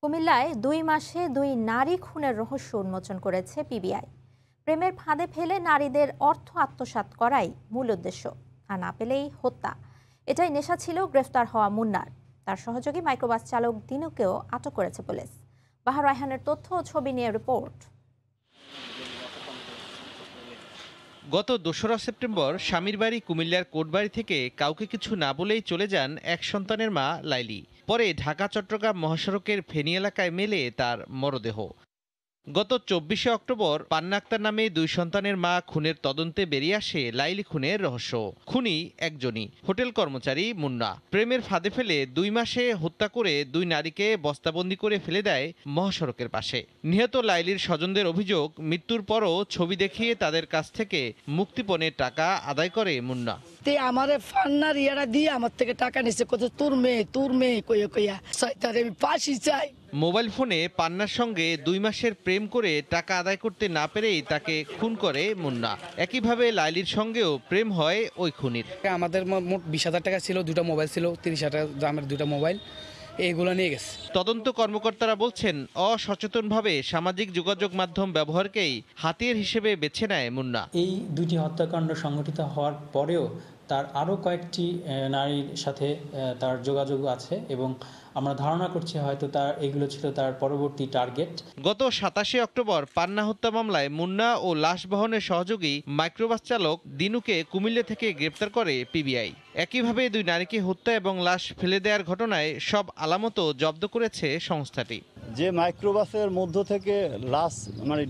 কুমিল্লায় 2 মাসে 2 নারী খুনের রহস্য উন্মোচন করেছে পিবিআই। প্রেমের ফাঁদে ফেলে নারীদের অর্থ আত্মসাৎ করাই মূল উদ্দেশ্য, আর না পেলেই হত্যা। এটাই নেশা ছিল গ্রেফতার হওয়া মুন্নার। তার সহযোগী মাইক্রোবাস চালক দিনুকেও আটক করেছে পুলিশ। বাহার রায়হানের তথ্য ও ছবি নিয়ে রিপোর্ট। গত 2রা সেপ্টেম্বর স্বামীর বাড়ি কুমিল্লার কোটবাড়ি থেকে কাউকে কিছু না বলেই চলে যান এক সন্তানের মা লাইলি। পরে ঢাকা চট্টগ্রাম মহাসড়কের ফেনী এলাকায় মেলে তার মরদেহ। গত 24শে অক্টোবর পান্না আক্তার নামে 2 সন্তানের মা খুনের তদন্তে বেরিয়ে আসে লাইলি খুনের রহস্য। খুনি একজনই, হোটেল কর্মচারী মুন্না। প্রেমের ফাঁদে ফেলে 2 মাসে হত্যা করে 2 নারীকে বস্তাবন্দি করে ফেলে দেয় মহাসড়কের পাশে। নিহত লাইলির স্বজনদের অভিযোগ, মৃত্যুর পরও ছবি দেখিয়ে তাদের কাছ থেকে মুক্তিপণের টাকা আদায় করে মুন্না। আমার ফান্নার ইয়ারা দিয়ে আমার থেকে টাকা নিচ্ছে, কত তোর মেয়ে কইয়া কইয়া শয়তান, আমি ফাঁসি চাই। মোবাইল ফোনে পান্নার সঙ্গে 2 মাসের প্রেম করে টাকা আদায় করতে না পেরেই তাকে খুন করে মুন্না। একইভাবে লাইলির সঙ্গেও প্রেম হয় ওই খুনির। আমাদের মোট 20,000 টাকা ছিল, 2টা মোবাইল ছিল, 30,000 টাকা দামের 2টা মোবাইল, এইগুলো নিয়ে গেছে। তদন্ত কর্মকর্তারা বলছেন, অসচেতনভাবে সামাজিক যোগাযোগ মাধ্যম ব্যবহারকেই হাতিয়ার হিসেবে বেছে নেয় মুন্না। এই 2টি হত্যাকাণ্ড সংঘটিত হওয়ার পরেও তার আরও কয়েকটি নারীর সাথে তার যোগাযোগ আছে এবং আমরা ধারণা করছি হয়তো এগুলো ছিল তার পরবর্তী টার্গেট। গত 27শে অক্টোবর পান্না হত্যা মামলায় মুন্না ও লাশ বহনের সহযোগী মাইক্রোবাস চালক দিনুকে কুমিল্লা থেকে গ্রেপ্তার করে পিবিআই। একইভাবে 2 নারীকে হত্যা এবং লাশ ফেলে দেওয়ার ঘটনায় সব আলামতও জব্দ করেছে সংস্থাটি। যে মাইক্রোবাসের মধ্য থেকে লাশ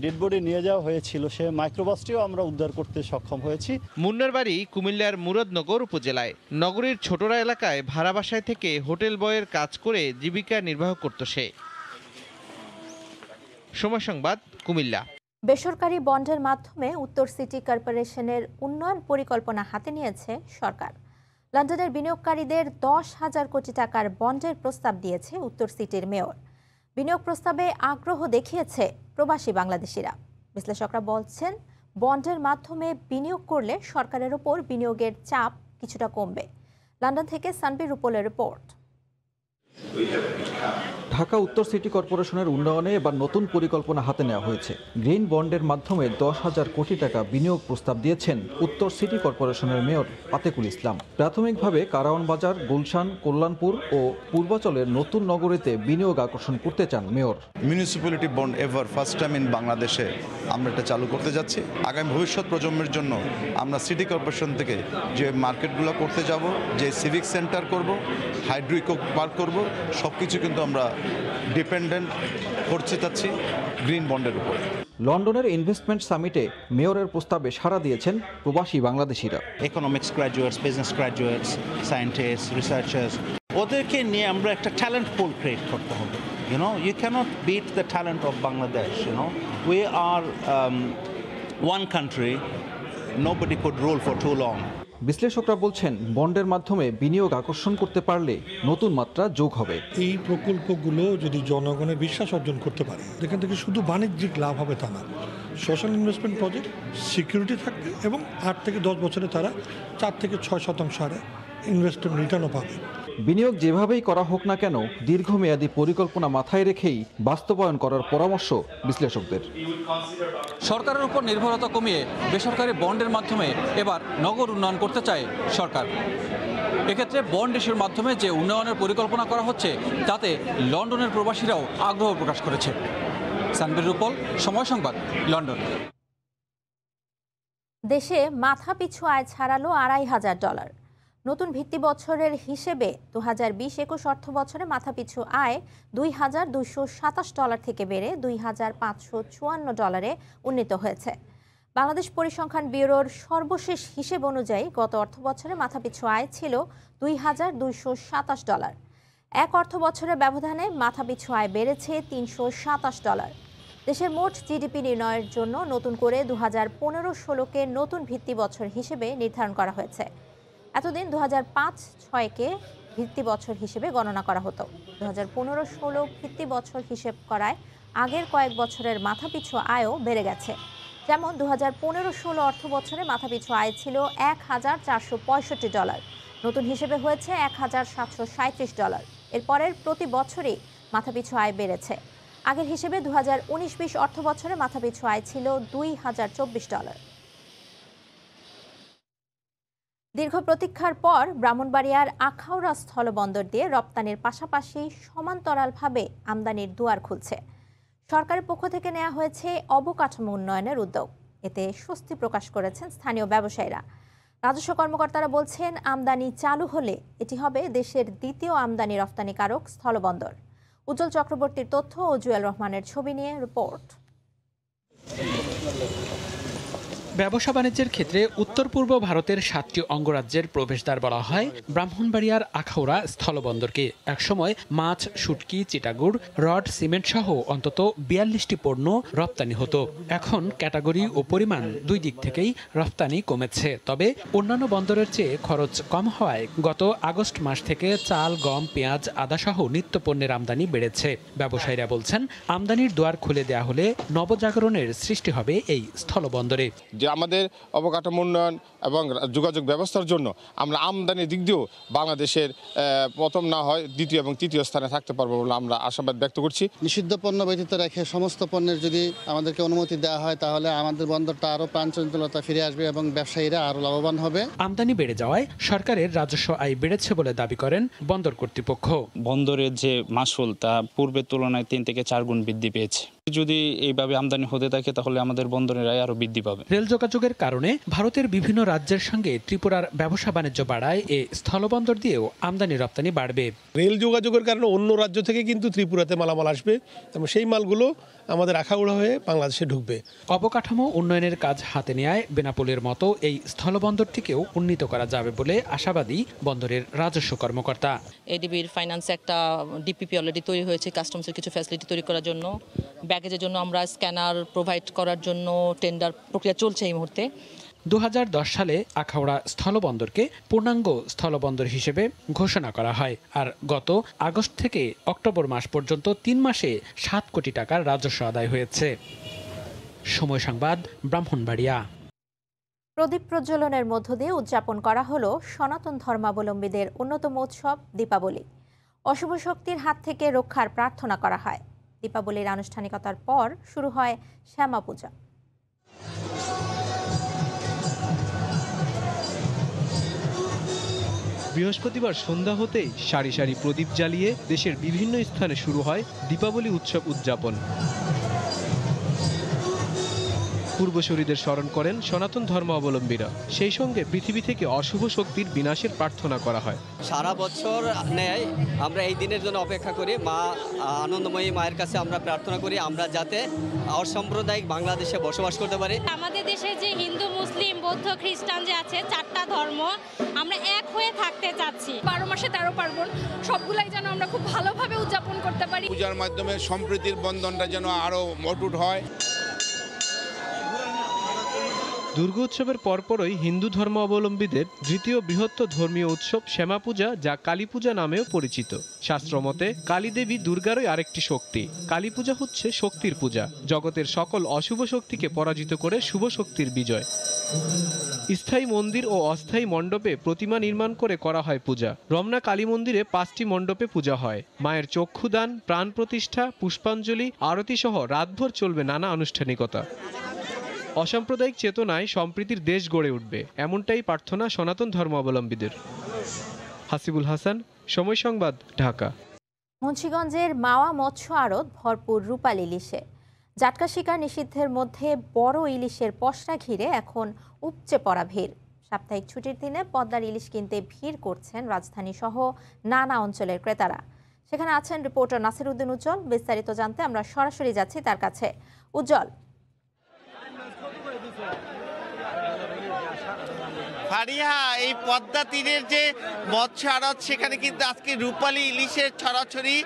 ডেড বডি নিয়ে যাওয়া হয়েছিল, সে মাইক্রোবাসটিও আমরা উদ্ধার করতে সক্ষম হয়েছি। মুন্নার বাড়ি কুমিল্লার মুরাদনগর উপজেলায়। নগরীর ছোটরা এলাকায় ভাড়া বাসায় থেকে হোটেল বয়ের কাজ করে জীবিকা নির্বাহ করত সে। সময় সংবাদ, কুমিল্লা। বেসরকারি বন্ডের মাধ্যমে উত্তর সিটি কর্পোরেশনের উন্নয়ন পরিকল্পনা হাতে নিয়েছে সরকার। লন্ডনের বিনিয়োগকারীদের 10,000 কোটি টাকার বন্ডের প্রস্তাব দিয়েছে উত্তর সিটির মেয়র। বিনিয়োগ প্রস্তাবে আগ্রহ দেখিয়েছে প্রবাসী বাংলাদেশিরা। বিশ্লেষকরা বলছেন, বন্ডের মাধ্যমে বিনিয়োগ করলে সরকারের ওপর বিনিয়োগের চাপ কিছুটা কমবে। লন্ডন থেকে সানবীর রুপলের রিপোর্ট। ঢাকা উত্তর সিটি কর্পোরেশনের উন্নয়নে এবার নতুন পরিকল্পনা হাতে নেওয়া হয়েছে। গ্রিন বন্ডের মাধ্যমে 10,000 কোটি টাকা বিনিয়োগ প্রস্তাব দিয়েছেন উত্তর সিটি কর্পোরেশনের মেয়র আতিকুল ইসলাম। প্রাথমিকভাবে কারাওয়ান বাজার, গুলশান, কল্যাণপুর ও পূর্বাচলের নতুন নগরীতে বিনিয়োগ আকর্ষণ করতে চান mayor. Municipality bond ever first time in বাংলাদেশে আমরা এটা চালু করতে যাচ্ছি। আগামী ভবিষ্যৎ প্রজন্মের জন্য আমরা সিটি কর্পোরেশন থেকে যে মার্কেটগুলো করতে যাব, যে সিভিক সেন্টার করব, হাইড্রো ইকো পার্ক করব, সব কিছু কিন্তু আমরা ডিপেন্ডেন্ট করতে চাচ্ছি গ্রিন বন্ডের উপর। লন্ডনের ইনভেস্টমেন্ট সামিটে মেয়রের প্রস্তাবে সাড়া দিয়েছেন প্রবাসী বাংলাদেশিরা। Economics graduates, business graduates, scientist, researchers, ওদেরকে নিয়ে আমরা একটা ট্যালেন্ট পুল ক্রিয়েট করতে হবে। You cannot beat the talent of Bangladesh. We are one country. Nobody could rule for too long. বিশ্লেষকরা বলছেন, বন্ডের মাধ্যমে বিনিয়োগ আকর্ষণ করতে পারলে নতুন মাত্রা যোগ হবে। এই প্রকল্পগুলো যদি জনগণের বিশ্বাস অর্জন করতে পারে, এখান থেকে শুধু বাণিজ্যিক লাভ হবে তা না, সোশ্যাল ইনভেস্টমেন্ট প্রজেক্ট, সিকিউরিটি থাকবে এবং 8 থেকে 10 বছরে তারা 4 থেকে 6% হারে ইনভেস্টমেন্ট রিটার্নও পাবে। বিনিয়োগ যেভাবেই করা হোক না কেন, দীর্ঘমেয়াদী পরিকল্পনা মাথায় রেখেই বাস্তবায়ন করার পরামর্শ বিশ্লেষকদের। সরকারের উপর নির্ভরতা কমিয়ে বেসরকারি বন্ডের মাধ্যমে এবার নগর উন্নয়ন করতে চায় সরকার। এক্ষেত্রে বন্ড ইস্যুর মাধ্যমে যে উন্নয়নের পরিকল্পনা করা হচ্ছে, তাতে লন্ডনের প্রবাসীরাও আগ্রহ প্রকাশ করেছে। সানবীর রুপল, সময় সংবাদ, লন্ডন। দেশে মাথাপিছু আয় ছাড়ালো $2,500। নতুন ভিত্তি বছরের হিসেবে 2020-21 অর্থ বছরে মাথাপিছু আয় $2,227 থেকে বেড়ে $2,554 উন্নীত হয়েছে। বাংলাদেশ পরিসংখ্যান ব্যুরোর সর্বশেষ হিসেব অনুযায়ী গত অর্থ বছরে মাথাপিছু আয় ছিল $2,227। এক অর্থ বছরের ব্যবধানে মাথাপিছু আয় বেড়েছে $327। দেশের মোট জিডিপি নির্ণয়ের জন্য নতুন করে 2015-16কে নতুন ভিত্তি বছর হিসেবে নির্ধারণ করা হয়েছে। এতদিন 2005-6কে ভিত্তি বছর হিসেবে গণনা করা হতো। 2015-16 ভিত্তি বছর হিসেব করায় আগের কয়েক বছরের মাথাপিছু আয়ও বেড়ে গেছে। যেমন 2015-16 অর্থ বছরে মাথাপিছু আয় ছিল $1,465, নতুন হিসেবে হয়েছে $1,737। এরপরের প্রতি বছরই মাথাপিছু আয় বেড়েছে। আগের হিসেবে 2019-20 অর্থ বছরে মাথাপিছু আয় ছিল $2,024। দীর্ঘ প্রতীক্ষার পর ব্রাহ্মণবাড়িয়ার আখাউড়া স্থলবন্দর দিয়ে রপ্তানির পাশাপাশি সমান্তরালভাবে আমদানির দুয়ার খুলছে। সরকারের পক্ষ থেকে নেওয়া হয়েছে অবকাঠামো উন্নয়নের উদ্যোগ। এতে স্বস্তি প্রকাশ করেছেন স্থানীয় ব্যবসায়ীরা। রাজস্ব কর্মকর্তারা বলছেন, আমদানি চালু হলে এটি হবে দেশের দ্বিতীয় আমদানি রপ্তানিকারক স্থলবন্দর। উজ্জ্বল চক্রবর্তীর তথ্য ও জুয়েল রহমানের ছবি নিয়ে রিপোর্ট। ব্যবসা বাণিজ্যের ক্ষেত্রে উত্তর পূর্ব ভারতের 7টি অঙ্গরাজ্যের প্রবেশদ্বার বলা হয় ব্রাহ্মণবাড়িয়ার আখাউড়া স্থলবন্দরকে। একসময় মাছ, শুটকি, চিটাগুড়, রড, সিমেন্ট সহ অন্তত 42টি পণ্য রপ্তানি হতো। এখন ক্যাটাগরি ও পরিমাণ দুই দিক থেকেই রপ্তানি কমেছে। তবে অন্যান্য বন্দরের চেয়ে খরচ কম হওয়ায় গত আগস্ট মাস থেকে চাল, গম, পেঁয়াজ, আদা সহ নিত্য পণ্যের আমদানি বেড়েছে। ব্যবসায়ীরা বলছেন, আমদানির দুয়ার খুলে দেয়া হলে নবজাগরণের সৃষ্টি হবে এই স্থলবন্দরে। আমাদের অবকাঠামো উন্নয়ন এবং যোগাযোগ ব্যবস্থার জন্য আমরা আমদানির দিক দিয়েও বাংলাদেশের প্রথম না হয় দ্বিতীয় এবং তৃতীয় স্থানে থাকতে পারবো বলে আমরা আশাবাদ ব্যক্ত করছি। নিষিদ্ধ পণ্য ব্যতীত রেখে সমস্ত পণ্যের যদি আমাদেরকে অনুমতি দেওয়া হয় তাহলে আমাদের বন্দরটা আরও প্রাণচঞ্চলতা ফিরে আসবে এবং ব্যবসায়ীরা আরও লাভবান হবে। আমদানি বেড়ে যাওয়ায় সরকারের রাজস্ব আয় বেড়েছে বলে দাবি করেন বন্দর কর্তৃপক্ষ। বন্দরের যে মাসুল তা পূর্বের তুলনায় 3 থেকে 4 গুণ বৃদ্ধি পেয়েছে। যদি এইভাবে আমদানি হতে থাকে তাহলে আমাদের বন্দরের আয় আরো বৃদ্ধি পাবে। রেল যোগাযোগের কারণে ভারতের বিভিন্ন রাজ্যের সঙ্গে ত্রিপুরার ব্যবসা বাণিজ্য বাড়ায় এ স্থলবন্দর দিয়েও আমদানি রপ্তানি বাড়বে। রেল যোগাযোগের কারণে অন্য রাজ্য থেকে কিন্তু ত্রিপুরাতে মালামাল আসবে এবং সেই মালগুলো আমাদের আখাউড়া হয়ে বাংলাদেশে ঢুকবে। অবকাঠামো উন্নয়নের কাজ হাতে নেয় বেনাপোলের মতো এই স্থলবন্দরটিকেও উন্নীত করা যাবে বলে আশাবাদী বন্দরের রাজস্ব কর্মকর্তা। এডিবির ফাইন্যান্সে একটা ডিপিপি অলরেডি তৈরি হয়েছে কাস্টমসের কিছু ফ্যাসিলিটি তৈরি করার জন্য। ব্যাগেজের জন্য আমরা স্ক্যানার প্রোভাইড করার জন্য টেন্ডার প্রক্রিয়া চলছে এই মুহূর্তে। 2010 সালে আখাউড়া স্থলবন্দরকে পূর্ণাঙ্গ স্থলবন্দর হিসেবে ঘোষণা করা হয়। আর গত আগস্ট থেকে অক্টোবর মাস পর্যন্ত 3 মাসে 7 কোটি টাকার রাজস্ব আদায় হয়েছে। সময় সংবাদ, ব্রাহ্মণবাড়িয়া। প্রদীপ প্রজ্বলনের মধ্য দিয়ে উদযাপন করা হলো সনাতন ধর্মাবলম্বীদের অন্যতম উৎসব দীপাবলি। অশুভ শক্তির হাত থেকে রক্ষার প্রার্থনা করা হয়। দীপাবলির আনুষ্ঠানিকতার পর শুরু হয় শ্যামা পূজা। বৃহস্পতিবার সন্ধ্যা হতেই সারি সারি প্রদীপ জ্বালিয়ে দেশের বিভিন্ন স্থানে শুরু হয় দীপাবলি উৎসব উদযাপন। পূর্বসূরীদের স্মরণ করেন সনাতন ধর্মাবলম্বীরা। সেই সঙ্গে পৃথিবী থেকে অশুভ শক্তির বিনাশের প্রার্থনা করা হয়। সারা বছর ন্যায় আমরা এই দিনের জন্য অপেক্ষা করি। মা আনন্দময়ী মায়ের কাছে আমরা প্রার্থনা করি আমরা যাতে অসাম্প্রদায়িক বাংলাদেশে বসবাস করতে পারি। আমাদের দেশে যে হিন্দু, মুসলিম, বৌদ্ধ, খ্রিস্টান যে আছে 4টা ধর্ম, আমরা এক হয়ে থাকতে চাচ্ছি। 12 মাসে 13 পার্বণ সবগুলাই যেন আমরা খুব ভালোভাবে উদযাপন করতে পারি। পূজার মাধ্যমে সম্প্রীতির বন্ধনটা যেন আরো অটুট হয়। দুর্গোৎসবের পরপরই হিন্দু ধর্মাবলম্বীদের দ্বিতীয় বৃহত্তর ধর্মীয় উৎসব শ্যামা পূজা, যা কালী পূজা নামেও পরিচিত। শাস্ত্রমতে কালী দেবী দুর্গারই আরেকটি শক্তি। কালী পূজা হচ্ছে শক্তির পূজা, জগতের সকল অশুভ শক্তিকে পরাজিত করে শুভ শক্তির বিজয়। স্থায়ী মন্দির ও অস্থায়ী মণ্ডপে প্রতিমা নির্মাণ করে করা হয় পূজা। রমনা কালী মন্দিরে 5টি মণ্ডপে পূজা হয়। মায়ের চক্ষুদান, প্রাণ প্রতিষ্ঠা, পুষ্পাঞ্জলি, আরতি সহ রাতভর চলবে নানা আনুষ্ঠানিকতা। অসাম্প্রদায়িক চেতনায় সম্প্রীতির দেশ গড়ে উঠবে, এমনটাই প্রার্থনা সনাতন ধর্মাবলম্বীদের। হাসিবুল হাসান, সময় সংবাদ, ঢাকা। মুন্সিগঞ্জের মাওয়া মৎস্য আড়ত ভরপুর রূপালী ইলিশে। জাটকা শিকার নিষিদ্ধের মধ্যে বড় ইলিশের পসরা ঘিরে এখন উপচে পড়া ভিড়। সাপ্তাহিক ছুটির দিনে পদ্মার ইলিশ কিনতে ভিড় করছেন রাজধানী সহ নানা অঞ্চলের ক্রেতারা। সেখানে আছেন রিপোর্টার নাসির উদ্দিন উজ্জ্বল। বিস্তারিত জানতে আমরা সরাসরি যাচ্ছি তার কাছে। উজ্জ্বল, ফারিহা, এই পদ্মা তীরের যে মৎস্য আড়ত সেখানে কিন্তু আজকে রূপালী ইলিশের ছড়াছড়ি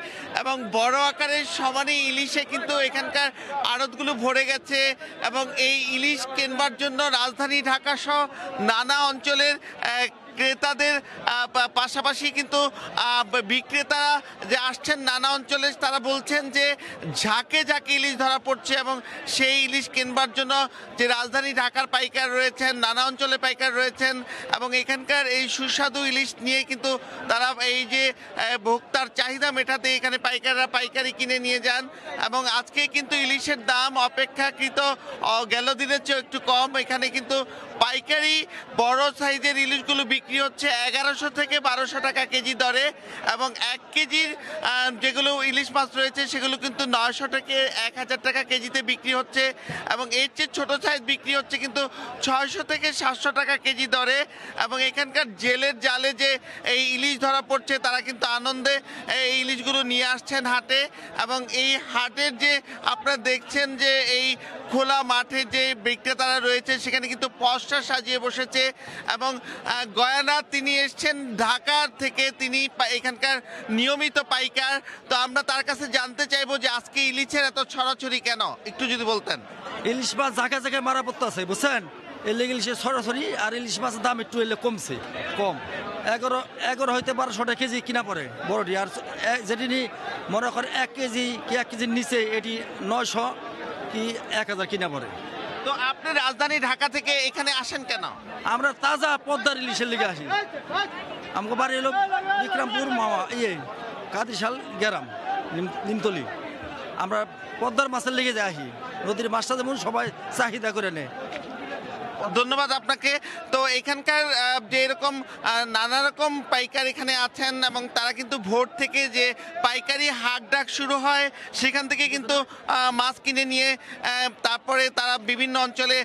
এবং বড় আকারের সমানে ইলিশে কিন্তু এখানকার আড়তগুলো ভরে গেছে এবং এই ইলিশ কেনবার জন্য রাজধানী ঢাকা সহ নানা অঞ্চলের ক্রেতাদের পাশাপাশি কিন্তু বিক্রেতারা যে আসছেন নানা অঞ্চলে তারা বলছেন যে ঝাঁকে ঝাঁকে ইলিশ ধরা পড়ছে এবং সেই ইলিশ কেনবার জন্য যে রাজধানী ঢাকার পাইকার রয়েছেন, নানা অঞ্চলে পাইকার রয়েছেন এবং এখানকার এই সুস্বাদু ইলিশ নিয়ে কিন্তু তারা এই যে ভোক্তার চাহিদা মেটাতে এখানে পাইকাররা পাইকারি কিনে নিয়ে যান এবং আজকে কিন্তু ইলিশের দাম অপেক্ষাকৃত গেল দিনের চেয়ে একটু কম। এখানে কিন্তু পাইকারি বড় সাইজের ইলিশগুলো বিক্রি হচ্ছে 1100 থেকে 1200 টাকা কেজি দরে এবং 1 কেজির যেগুলো ইলিশ মাছ রয়েছে সেগুলো কিন্তু 900 থেকে 1000 টাকা কেজিতে বিক্রি হচ্ছে এবং এর চেয়ে ছোটো সাইজ বিক্রি হচ্ছে কিন্তু 600 থেকে 700 টাকা কেজি দরে। এবং এখানকার জেলের জালে যে এই ইলিশ ধরা পড়ছে তারা কিন্তু আনন্দে এই ইলিশগুলো নিয়ে আসছেন হাটে এবং এই হাটের যে আপনারা দেখছেন যে এই খোলা মাঠে যে বিক্রেতারা রয়েছে সেখানে কিন্তু পসরা সাজিয়ে বসেছে এবং গয়ানা তিনি এসছেন ঢাকা থেকে, তিনি এখানকার নিয়মিত পাইকার। তো আমরা তার কাছে জানতে চাইবো যে আজকে ইলিশের এত ছড়াছড়ি কেন, একটু যদি বলতেন। ইলিশ মাছ জায়গায় জায়গায় মারা পড়তে আছে বুঝছেন, এর লেগে ইলিশের ছড়াছড়ি আর ইলিশ মাছের দাম একটু এলে কমছে, কম 11 হইতে 1200 টাকা কেজি কিনা পড়ে বড়টি, আর যেটি মনে করে 1 কেজি কি 1 কেজির নিচে এটি 900 কি 1000 কিনা পড়ে। তো আপনি রাজধানী ঢাকা থেকে এখানে আসেন কেন? আমরা তাজা পদ্মার ইলিশের লেগে আসি। আমাকে বাড়ি এলো বিক্রমপুর মামা কাদিশাল গ্রাম নিমতলি। আমরা পদ্মার মাছের লেগে যাই আসি, নদীর মাছটা যেমন সবাই চাহিদা করে নেয়। ধন্যবাদ আপনাকে। তো এখানকার যে এরকম নানা রকম পাইকার এখানে আছেন এবং তারা কিন্তু ভোর থেকে যে পাইকারি হাট ডাক শুরু হয় সেখান থেকে কিন্তু মাছ কিনে নিয়ে তারপরে তারা বিভিন্ন অঞ্চলে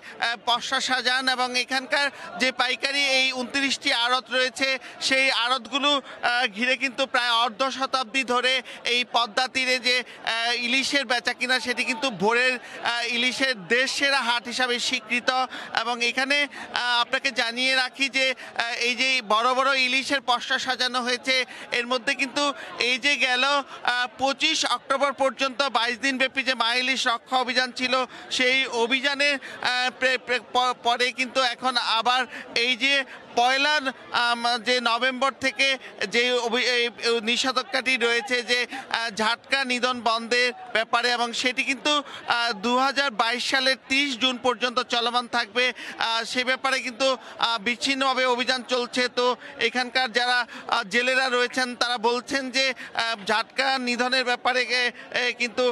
পসরা সাজান এবং এখানকার যে পাইকারি এই 29টি আড়ত রয়েছে সেই আড়তগুলো ঘিরে কিন্তু প্রায় অর্ধ শতাব্দী ধরে এই পদ্মা তীরে যে ইলিশের বেচা কিনা সেটি কিন্তু ভোরের ইলিশের দেশ সেরা হাট হিসাবে স্বীকৃত। এবং এখানে আপনাকে জানিয়ে রাখি যে এই যে বড় বড় ইলিশের পসরা সাজানো হয়েছে এর মধ্যে কিন্তু এই যে গেল 25 অক্টোবর পর্যন্ত 22 দিন ব্যাপী যে মা ইলিশ রক্ষা অভিযান ছিল সেই অভিযানের পরে কিন্তু এখন আবার এই যে পয়লা যে নভেম্বর থেকে যে নিষেধাজ্ঞাটি রয়েছে যে ঝাটকা নিধন বন্ধের ব্যাপারে এবং সেটি কিন্তু 2022 সালের 30 জুন পর্যন্ত চলমান থাকবে, সে ব্যাপারে কিন্তু বিচ্ছিন্নভাবে অভিযান চলছে। তো এখানকার যারা জেলেরা রয়েছেন তারা বলছেন যে ঝাটকা নিধনের ব্যাপারে কিন্তু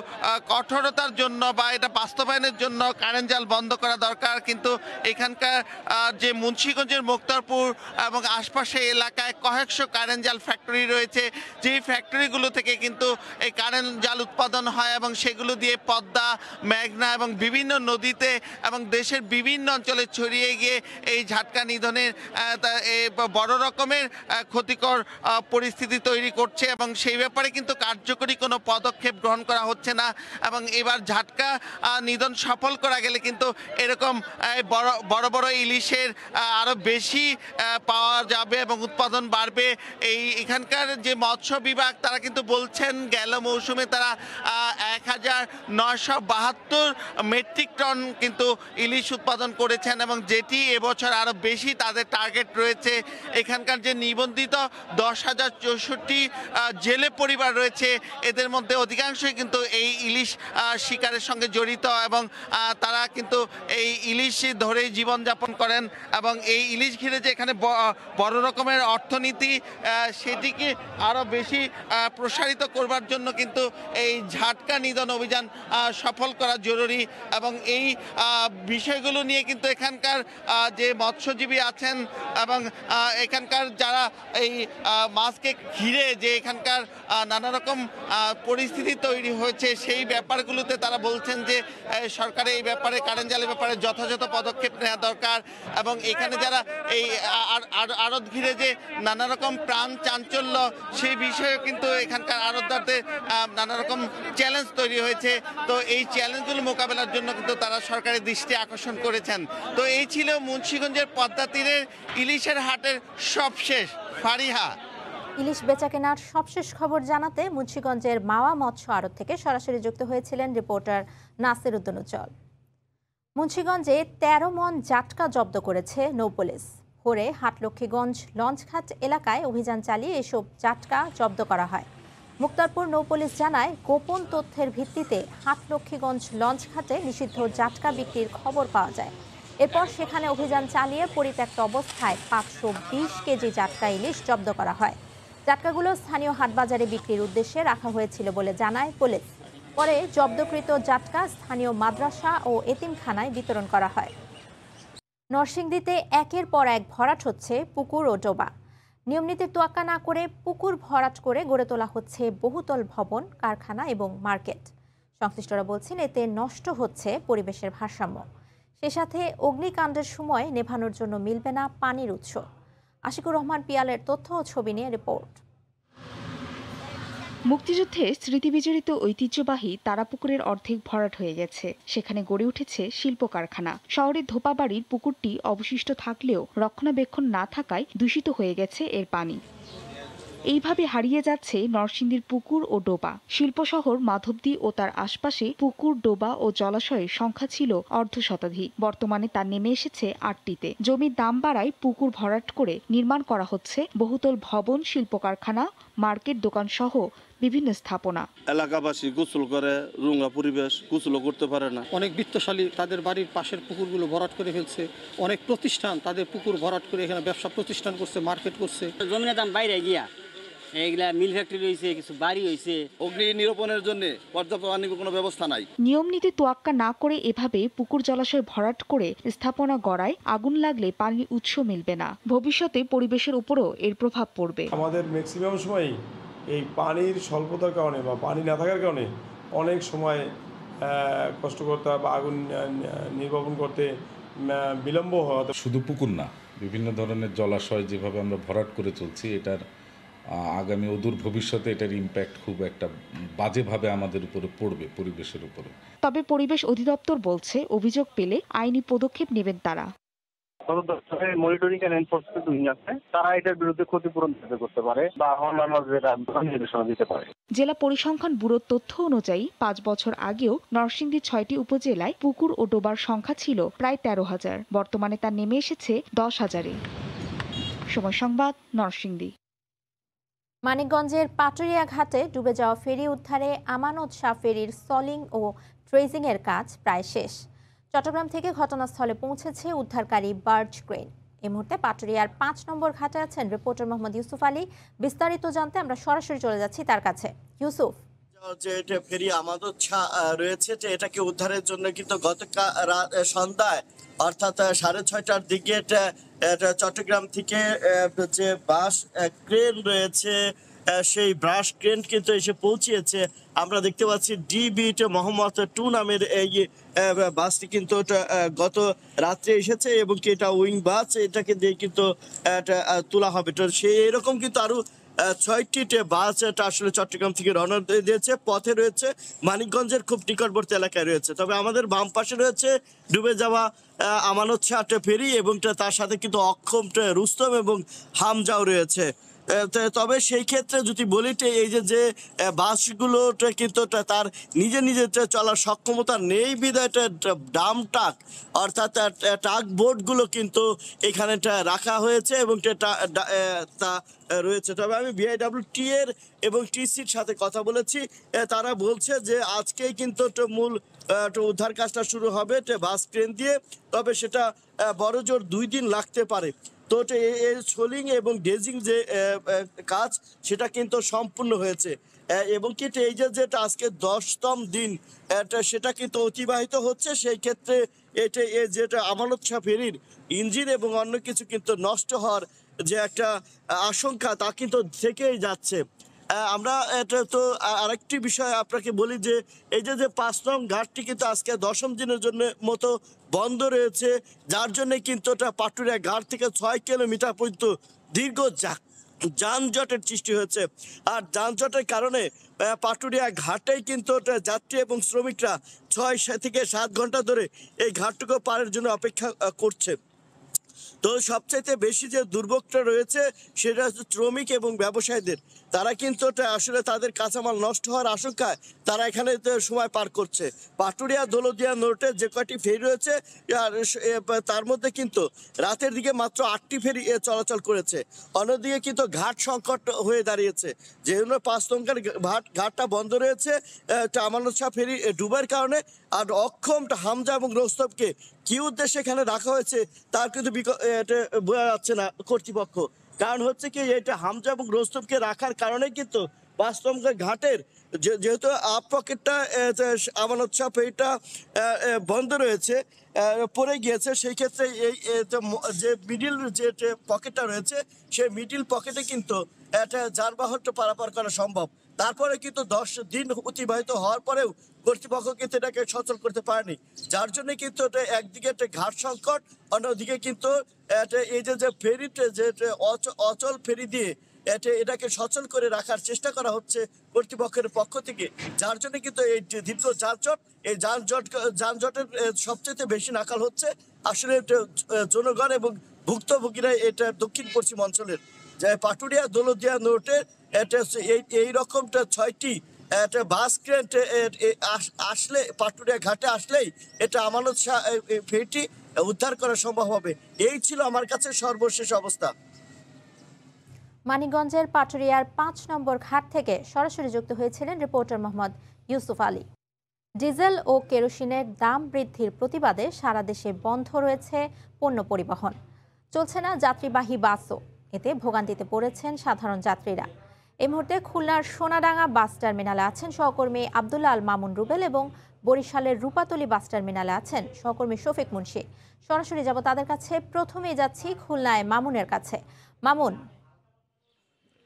কঠোরতার জন্য বা এটা বাস্তবায়নের জন্য কারেন্ট জাল বন্ধ করা দরকার। কিন্তু এখানকার যে মুন্সিগঞ্জের মুক্তারপুর এবং আশপাশে এলাকায় কয়েকশো কারেন্ট জাল ফ্যাক্টরি রয়েছে, যেই ফ্যাক্টরিগুলো থেকে কিন্তু এই কারেন্ট জাল উৎপাদন হয় এবং সেগুলো দিয়ে পদ্মা, মেঘনা এবং বিভিন্ন নদীতে এবং দেশের বিভিন্ন অঞ্চলে ছড়িয়ে গিয়ে এই ঝাটকা নিধনের বড় রকমের ক্ষতিকর পরিস্থিতি তৈরি করছে এবং সেই ব্যাপারে কিন্তু কার্যকরী কোনো পদক্ষেপ গ্রহণ করা হচ্ছে না। এবং এবার ঝাটকা নিধন সফল করা গেলে কিন্তু এরকম বড় বড় ইলিশের আরও বেশি পাওয়া যাবে এবং উৎপাদন বাড়বে। এখানকার যে মৎস্য বিভাগ তারা কিন্তু বলছেন গেল মৌসুমে তারা 1972 মেট্রিক টন কিন্তু ইলিশ উৎপাদন করেছেন এবং যেটি এবছর আরও বেশি তাদের টার্গেট রয়েছে। এখানকার যে নিবন্ধিত 10,064 জেলে পরিবার রয়েছে এদের মধ্যে অধিকাংশই কিন্তু এই ইলিশ শিকারের সঙ্গে জড়িত এবং তারা কিন্তু এই ইলিশ ধরেই জীবনযাপন করেন এবং এই ইলিশ ঘিরে যে এখানে বড় রকমের অর্থনীতি সেটিকে আরও বেশি প্রসারিত করবার জন্য কিন্তু এই ঝাটকা নিধন অভিযান সফল করা জরুরি এবং এই বিষয়গুলো নিয়ে কিন্তু এখানকার যে মৎস্যজীবী আছেন এবং এখানকার যারা এই মাছকে ঘিরে যে এখানকার নানা রকম পরিস্থিতি তৈরি হয়েছে সেই ব্যাপারগুলোতে তারা বলছেন যে সরকারের এই ব্যাপারে কারেন্ট জালের ব্যাপারে যথাযথ পদক্ষেপ নেওয়া দরকার এবং এখানে যারা এই আড়ত ঘিরে যে নানা রকম প্রাণ চাঞ্চল্য, সেই বিষয়ে কিন্তু এখানকার আড়তদারদের নানা রকম চ্যালেঞ্জ তৈরি হয়েছে। তো এই চ্যালেঞ্জগুলো মোকাবেলার জন্য কিন্তু তারা সরকারের দৃষ্টি আকর্ষণ করেছেন। তো এই ছিল মুন্সিগঞ্জের পদ্মা তীরের ইলিশের হাটের সবশেষ। ফারিহা, ইলিশ বেচাকেনার সবশেষ খবর জানাতে মুন্সিগঞ্জের মাওয়া মৎস্য আড়ত থেকে সরাসরি যুক্ত হয়েছিলেন রিপোর্টার নাসির উদ্দিন উজ্জ্বল। মুন্সিগঞ্জে ১৩ মণ জাটকা জব্দ করেছে নৌপুলিশ। ভোরে হাটলক্ষ্মীগঞ্জ লঞ্চঘাট এলাকায় অভিযান চালিয়ে এসব জাটকা জব্দ করা হয়। মুক্তারপুর নৌপুলিশ জানায়, গোপন তথ্যের ভিত্তিতে হাটলক্ষ্মীগঞ্জ লঞ্চঘাটে নিষিদ্ধ জাটকা বিক্রির খবর পাওয়া যায়। এরপর সেখানে অভিযান চালিয়ে পরিত্যক্ত অবস্থায় ৫২০ কেজি জাটকা ইলিশ জব্দ করা হয়। জাটকাগুলো স্থানীয় হাটবাজারে বিক্রির উদ্দেশ্যে রাখা হয়েছিল বলে জানায় পুলিশ। পরে জব্দকৃত জাটকা স্থানীয় মাদ্রাসা ও এতিমখানায় বিতরণ করা হয়। নরসিংদীতে একের পর এক ভরাট হচ্ছে পুকুর ও ডোবা। নিয়মনীতির তোয়াক্কা না করে পুকুর ভরাট করে গড়ে তোলা হচ্ছে বহুতল ভবন, কারখানা এবং মার্কেট। সংশ্লিষ্টরা বলছেন, এতে নষ্ট হচ্ছে পরিবেশের ভারসাম্য। সে সাথে অগ্নিকাণ্ডের সময় নেভানোর জন্য মিলবে না পানির উৎস। আশিকুর রহমান পিয়ালের তথ্য ও ছবি নিয়ে রিপোর্ট। মুক্তিযুদ্ধে স্মৃতিবিজড়িত ঐতিহ্যবাহী তারাপুকুরের অর্ধেক ভরাট হয়ে গেছে। সেখানে গড়ে উঠেছে শিল্প কারখানা। শহরের ধোপাবাড়ির পুকুরটি অবশিষ্ট থাকলেও রক্ষণাবেক্ষণ না থাকায় দূষিত হয়ে গেছে এর পানি। এইভাবে হারিয়ে যাচ্ছে নরসিংদীর পুকুর ও ডোবা। শিল্পশহর মাধবদী ও তার আশপাশে পুকুর, ডোবা ও জলাশয়ের সংখ্যা ছিল অর্ধশতাধিক। বর্তমানে তা নেমে এসেছে ৮টিতে। জমির দাম বাড়ায় পুকুর ভরাট করে নির্মাণ করা হচ্ছে বহুতল ভবন, শিল্প কারখানা, মার্কেট, দোকান সহ বিভিন্ন স্থাপনা। এলাকাবাসী গোসল করে, রোঙা পরিবেশ, গোসলও করতে পারে না। অনেক বিত্তশালী তাদের বাড়ির পাশের পুকুরগুলো ভরাট করে ফেলছে। অনেক প্রতিষ্ঠান তাদের পুকুর ভরাট করে এখানে ব্যবসা প্রতিষ্ঠান করছে, মার্কেট করছে। জমিনের দাম বাইরে গিয়া এইগুলা মিল ফ্যাক্টরি হয়েছে, কিছু বাড়ি হয়েছে। অগ্নি নিরূপণের জন্য পর্যাপ্ত পানির কোনো ব্যবস্থা নাই। নিয়ম নীতি তোয়াক্কা না করে এভাবে পুকুর, জলাশয় ভরাট করে স্থাপনা গড়ায় আগুন লাগলে পানির উৎস মিলবে না। ভবিষ্যতে পরিবেশের উপরও এর প্রভাব পড়বে। আমাদের ম্যাক্সিমাম সময় এই পানির স্বল্পতার কারণে বা পানি না থাকার কারণে অনেক সময় কষ্ট করতে বা আগুন নির্বাপন করতে বিলম্ব হওয়া। শুধু পুকুর না, বিভিন্ন ধরনের জলাশয় যেভাবে আমরা ভরাট করে চলছি, এটার আগামী অদূর ভবিষ্যতে এটার ইম্প্যাক্ট খুব একটা বাজেভাবে আমাদের উপরে পড়বে, পরিবেশের উপরে। তবে পরিবেশ অধিদপ্তর বলছে, অভিযোগ পেলে আইনি পদক্ষেপ নেবেন তারা। মনিটরিং এন্ড এনফোর্সমেন্ট উইং আছে, তারা এটার বিরুদ্ধে ক্ষতিপূরণ করতে পারে বা অন্যান্য নির্দেশনা দিতে পারে। জেলা পরিসংখ্যান ব্যুরোর তথ্য অনুযায়ী 5 বছর আগেও নরসিংদীর 6টি উপজেলায় পুকুর ও ডোবার সংখ্যা ছিল প্রায় 13,000। বর্তমানে তা নেমে এসেছে 10,000-এ। সময় সংবাদ, নরসিংদী। মানিকগঞ্জের পাটুরিয়া ঘাটে ডুবে যাওয়া ফেরি উদ্ধারে আমানত শাহ ফেরির সলিং ও ট্রেজিংয়ের কাজ প্রায় শেষ। চট্টগ্রাম থেকে ঘটনাস্থলে পৌঁছেছে উদ্ধারকারী বার্জ ক্রেন। এই মুহূর্তে পাটুরিয়ার 5 নম্বর ঘাটে আছেন রিপোর্টার মোহাম্মদ ইউসুফ আলী। বিস্তারিত জানতে আমরা সরাসরি চলে যাচ্ছি তার কাছে। ইউসুফ, যে ফেরি আমানত শাহ রয়েছে, এটাকে উদ্ধারের জন্য কিন্তু গতকাল সন্ধ্যায় অর্থাৎ 6:30টার দিকে চট্টগ্রাম থেকে যে বাস ক্রেন রয়েছে, সেই ব্রাশ ক্রেন কিন্তু এসে পৌঁছিয়েছে। আমরা দেখতে পাচ্ছি ডিবি মোহাম্মদ 2 নামের এই বাসটি কিন্তু গত রাত্রে এসেছে এবং এটা উইং বাস, এটাকে দিয়ে কিন্তু তোলা হবে। তো সেই এরকম কিন্তু আরো 6টি বাস আসলে চট্টগ্রাম থেকে রওনা দিয়েছে। পথে রয়েছে মানিকগঞ্জের খুব নিকটবর্তী এলাকায় রয়েছে। তবে আমাদের বাম পাশে রয়েছে ডুবে যাওয়া আমানত শাহ ফেরি এবং তার সাথে কিন্তু অক্ষম রুস্তম এবং হামজাও রয়েছে। তবে সেই ক্ষেত্রে যদি বলি, এই যে বাসগুলো কিন্তু তার নিজে নিজে চলার সক্ষমতা নেই বিধায় ডাম ট্রাক অর্থাৎ ট্রাক বোটগুলো কিন্তু এখানে রাখা হয়েছে এবং তা রয়েছে। তবে আমি বিআইডব্লিউটি এর এবং টিসির সাথে কথা বলেছি, তারা বলছে যে আজকেই কিন্তু মূল উদ্ধার কাজটা শুরু হবে বাস ট্রেন দিয়ে। তবে সেটা বড়জোর 2 দিন লাগতে পারে। তো এই সোলিং এবং ডেজিং যে কাজ, সেটা কিন্তু সম্পূর্ণ হয়েছে এবং কি এই যেটা আজকে 10তম দিন সেটা কিন্তু অতিবাহিত হচ্ছে। সেই ক্ষেত্রে যেটা আমানত শাহ ফেরির ইঞ্জিন এবং অন্য কিছু কিন্তু নষ্ট হওয়ার যে একটা আশঙ্কা, তা কিন্তু থেকেই যাচ্ছে। আমরা এটা তো আরেকটি বিষয় আপনাকে বলি যে এই যে 5 নং ঘাটটি কিন্তু আজকে 10ম দিনের জন্য মতো বন্ধ রয়েছে, যার জন্য কিন্তু এটা পাটুরিয়া ঘাট থেকে 6 কিলোমিটার পর্যন্ত দীর্ঘ যানজটের সৃষ্টি হয়েছে। আর যানজটের কারণে পাটুরিয়া ঘাটেই কিন্তু যাত্রী এবং শ্রমিকরা 6 থেকে 7 ঘন্টা ধরে এই ঘাটটুকু পারের জন্য অপেক্ষা করছে। তো সবচাইতে বেশি যে দুর্ভোগটা রয়েছে সেটা হচ্ছে শ্রমিক এবং ব্যবসায়ীদের। তারা কিন্তু আসলে তাদের কাঁচামাল নষ্ট হওয়ার আশঙ্কায় তারা এখানে সময় পার করছে। পাটুরিয়া দৌলতদিয়া নোটে যে কয়টি ফেরি রয়েছে তার মধ্যে কিন্তু রাতের দিকে মাত্র 8টি ফেরি চলাচল করেছে। অন্যদিকে কিন্তু ঘাট সংকট হয়ে দাঁড়িয়েছে, যেজন্য 5 নম্বর ঘাটটা বন্ধ রয়েছে আমানত শাহ ফেরি ডুবার কারণে। আর অক্ষম হামজা এবং রোস্তবকে কি উদ্দেশ্যে এখানে রাখা হয়েছে তার কিন্তু বোঝা যাচ্ছে না কর্তৃপক্ষ। কারণ হচ্ছে কি এটা হামজা এবং রোস্তবকে রাখার কারণে কিন্তু 5 নম্বর ঘাটের যেহেতু আপ পকেটটা আমানত শাহ ফেরিটা বন্ধ রয়েছে, পড়ে গিয়েছে, সেই ক্ষেত্রে এই যে মিডিল যে পকেটটা রয়েছে সেই মিডিল পকেটে কিন্তু একটা যানবাহনটা পারাপার করা সম্ভব। তারপরে কিন্তু 10 দিন অতিবাহিত হওয়ার পরেও কর্তৃপক্ষ কিন্তু এটাকে সচল করতে পারেনি, যার জন্য কিন্তু একদিকে একটা ঘাট সংকট, অন্যদিকে কিন্তু এই যে ফেরিতে যে অচল ফেরি দিয়ে এটাকে সচল করে রাখার চেষ্টা করা হচ্ছে কর্তৃপক্ষের পক্ষ থেকে, যার জন্য কিন্তু এই দীর্ঘ যানজট, এই যানজটের সবচেয়ে বেশি নাকাল হচ্ছে আসলে জনগণ এবং ভুক্তভোগীরা। এটা দক্ষিণ পশ্চিম অঞ্চলের যে পাটুরিয়া দৌলতদিয়া নোটের এই রকমটা 6টি বাস ক্রেন আসলে পাটুরিয়া ঘাটে আসলেই এটা আমানত শাহ ফেরিটি উদ্ধার করা সম্ভব হবে। এই ছিল আমার কাছে সর্বশেষ অবস্থা। মানিকগঞ্জের পাটুরিয়ার 5 নম্বর ঘাট থেকে সরাসরি যুক্ত হয়েছিলেন রিপোর্টার মোহাম্মদ ইউসুফ আলী। ডিজেল ও কেরোসিনের দাম বৃদ্ধির প্রতিবাদে সারা দেশে বন্ধ রয়েছে পণ্য পরিবহন, চলছে না যাত্রীবাহী বাসও। এতে ভোগান্তিতে পড়েছেন সাধারণ যাত্রীরা। এই মুহূর্তে খুলনার সোনাডাঙ্গা বাস টার্মিনালে আছেন সহকর্মী আব্দুল্লাহ আল মামুন রুবেল এবং বরিশালের রূপাতলী বাস টার্মিনালে আছেন সহকর্মী শফিক মুন্সি। সরাসরি যাব তাদের কাছে। প্রথমেই যাচ্ছি খুলনায় মামুনের কাছে। মামুন,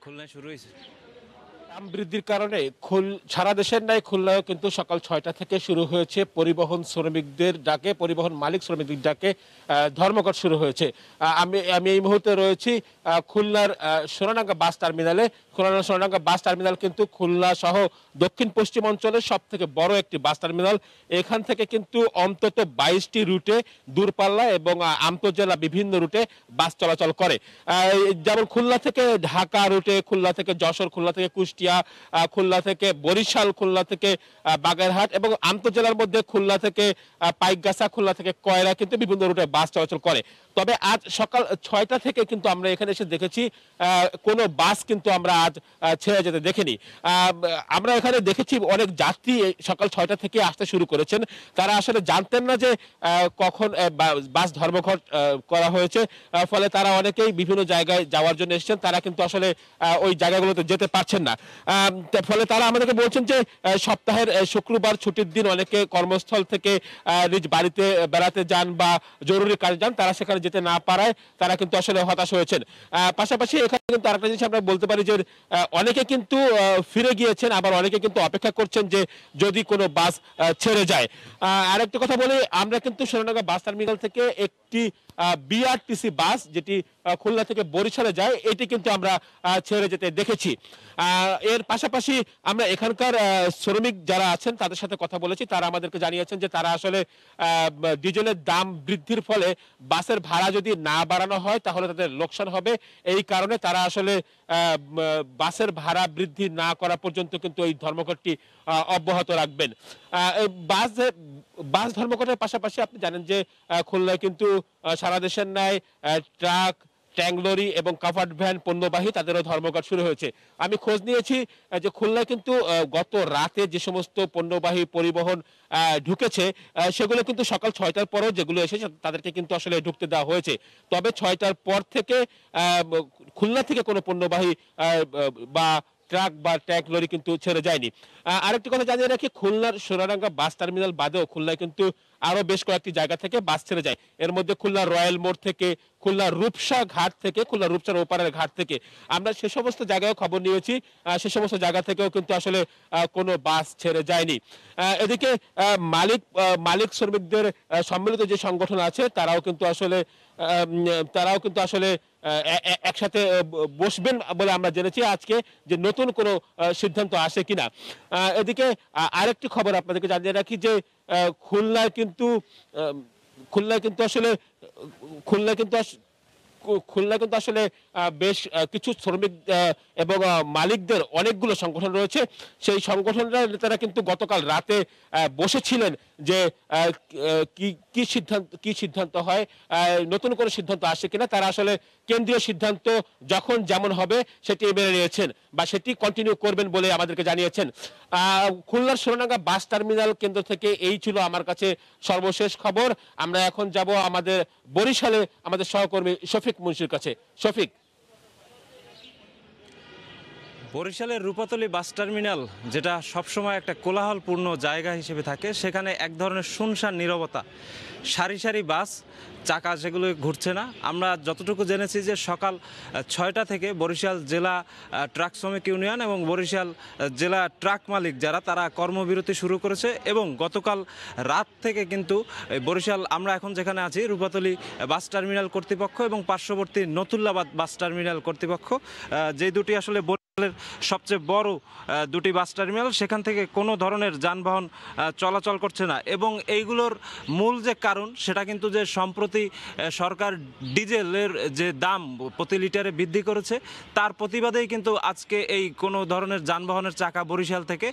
খুলনায় শুরু হয়েছে দাম বৃদ্ধির কারণে সারা দেশের ন্যায় খুলনায়ও কিন্তু সকাল 6টা থেকে শুরু হয়েছে পরিবহন শ্রমিকদের ডাকে, পরিবহন মালিক শ্রমিকদের ডাকে ধর্মঘট শুরু হয়েছে। আমি এই মুহূর্তে রয়েছি খুলনার সোনাডাঙ্গা বাস টার্মিনালে। খুলনার সোনাডাঙ্গা বাস টার্মিনাল কিন্তু খুলনা সহ দক্ষিণ পশ্চিম অঞ্চলের সব থেকে বড় একটি বাস টার্মিনাল। এখান থেকে কিন্তু অন্তত 22টি রুটে দূরপাল্লা এবং আন্তঃজেলা বিভিন্ন রুটে বাস চলাচল করে। যেমন খুলনা থেকে ঢাকা রুটে, খুলনা থেকে যশোর, খুলনা থেকে কুষ্টিয়া, খুলনা থেকে বরিশাল, খুলনা থেকে বাগেরহাট এবং আন্তঃজেলার মধ্যে খুলনা থেকে পাইকগাছা, খুলনা থেকে কয়রা কিন্তু বিভিন্ন রুটে বাস চলাচল করে। তবে আজ সকাল 6টা থেকে কিন্তু আমরা এখানে এসে দেখেছি কোনো বাস কিন্তু আমরা আজ ছেড়ে যেতে দেখিনি। আমরা এখানে দেখেছি অনেক যাত্রী সকাল 6টা থেকে আসতে শুরু করেছেন। তারা আসলে জানতেন না যে কখন বাস ধর্মঘট করা হয়েছে, ফলে তারা অনেকেই বিভিন্ন জায়গায় যাওয়ার জন্য এসেছেন, তারা কিন্তু আসলে ওই জায়গাগুলোতে যেতে পারছেন না। ফলে তারা আমাদেরকে বলছেন যে সপ্তাহের শুক্রবার ছুটির দিন অনেকে কর্মস্থল থেকে নিজ বাড়িতে বেড়াতে যান বা জরুরি কাজে যান, তারা সেখানে যেতে না পারায় তারা কিন্তু আসলে হতাশ হয়েছেন। পাশাপাশি এখানে কিন্তু আরেকটা জিনিস আমরা বলতে পারি যে অনেকে কিন্তু ফিরে গিয়েছেন, আবার অনেকে কিন্তু অপেক্ষা করছেন যে যদি কোনো বাস ছেড়ে যায়। আরেকটা কথা বলি, আমরা কিন্তু সোনাডাঙ্গা বাস টার্মিনাল থেকে একটি বিআরটিসি বাস যেটি খুলনা থেকে বরিশালে যায় এটি কিন্তু আমরা ছেড়ে যেতে দেখেছি। এর পাশাপাশি আমরা এখানকার শ্রমিক যারা আছেন তাদের সাথে কথা বলেছি, তারা আমাদেরকে জানিয়েছেন যে তারা আসলে ডিজেলের দাম বৃদ্ধির ফলে বাসের ভাড়া যদি না বাড়ানো হয় তাহলে তাদের লোকসান হবে। এই কারণে তারা আসলে বাসের ভাড়া বৃদ্ধি না করা পর্যন্ত কিন্তু এই ধর্মঘটটি অব্যাহত রাখবেন। বাস ধর্মঘটের পাশাপাশি আপনি জানেন যে খুলনায় কিন্তু সারা দেশের ন্যায় ট্রাক, ট্যাঙ্ক লরি এবং কাভার্ড ভ্যান পণ্যবাহী তাদেরও ধর্মঘট শুরু হয়েছে। আমি খোঁজ নিয়েছি যে খুলনায় কিন্তু গত রাতে যে সমস্ত পণ্যবাহী পরিবহন ঢুকেছে সেগুলো কিন্তু সকাল 6টার পরেও যেগুলো এসেছে তাদেরকে কিন্তু আসলে ঢুকতে দেওয়া হয়েছে। তবে 6টার পর থেকে খুলনা থেকে কোনো পণ্যবাহী বা ট্রাক বা ট্যাঙ্ক লরি কিন্তু ছেড়ে যায়নি। আরেকটি কথা জানিয়ে রাখি, খুলনার সোনাডাঙ্গা বাস টার্মিনাল বাদেও খুলনায় কিন্তু আরো বেশ কয়েকটি জায়গা থেকে বাস ছেড়ে যায়। এর মধ্যে খুলনা রয়্যাল মোড় থেকে, খুলনা রূপসা ঘাট থেকে, খুলনা রূপসার ওপারের ঘাট থেকে আমরা সে সমস্ত জায়গায় খবর নিয়েছি। সে সমস্ত জায়গা থেকেও কিন্তু আসলে কোনো বাস ছেড়ে যায়নি। এদিকে মালিক শ্রমিকদের সম্মিলিত যে সংগঠন আছে তারাও কিন্তু আসলে একসাথে বসবেন বলে আমরা জেনেছি আজকে, যে নতুন কোনো সিদ্ধান্ত আসে কিনা। এদিকে আরেকটি খবর আপনাদেরকে জানিয়ে রাখি যে খুলনায় কিন্তু আসলে বেশ কিছু শ্রমিক এবং মালিকদের অনেকগুলো সংগঠন রয়েছে। সেই সংগঠনের নেতারা কিন্তু গতকাল রাতে বসেছিলেন যে কি সিদ্ধান্ত হয়, নতুন করে সিদ্ধান্ত আসে কিনা। তারা আসলে কেন্দ্রীয় সিদ্ধান্ত যখন যেমন হবে সেটি মেনে নিয়েছেন বা সেটি কন্টিনিউ করবেন বলে আমাদেরকে জানিয়েছেন। খুলনার সোনাডাঙ্গা বাস টার্মিনাল কেন্দ্র থেকে এই ছিল আমার কাছে সর্বশেষ খবর। আমরা এখন যাব আমাদের বরিশালে আমাদের সহকর্মী শফিক মুন্সির কাছে। শফিক। বরিশালের রূপাতলী বাস টার্মিনাল, যেটা সবসময় একটা কোলাহলপূর্ণ জায়গা হিসেবে থাকে, সেখানে এক ধরনের শুনশান নীরবতা। সারি সারি বাস, চাকা সেগুলো ঘুরছে না। আমরা যতটুকু জেনেছি যে সকাল 6টা থেকে বরিশাল জেলা ট্রাক শ্রমিক ইউনিয়ন এবং বরিশাল জেলা ট্রাক মালিক যারা, তারা কর্মবিরতি শুরু করেছে এবং গতকাল রাত থেকে কিন্তু বরিশাল, আমরা এখন যেখানে আছি, রূপাতলী বাস টার্মিনাল কর্তৃপক্ষ এবং পার্শ্ববর্তী নতুল্লাবাদ বাস টার্মিনাল কর্তৃপক্ষ, যে দুটি আসলে বরিশালের সবচেয়ে বড় দুটি বাস টার্মিনাল, সেখান থেকে কোনো ধরনের যানবাহন চলাচল করছে না। এবং এইগুলোর মূল যে কারণ সেটা কিন্তু যে সম্প্রতি সরকার ডিজেলের যে দাম প্রতি লিটারে বৃদ্ধি করেছে, তার প্রতিবাদেই কিন্তু আজকে এই কোনো ধরনের যানবাহনের চাকা বরিশাল থেকে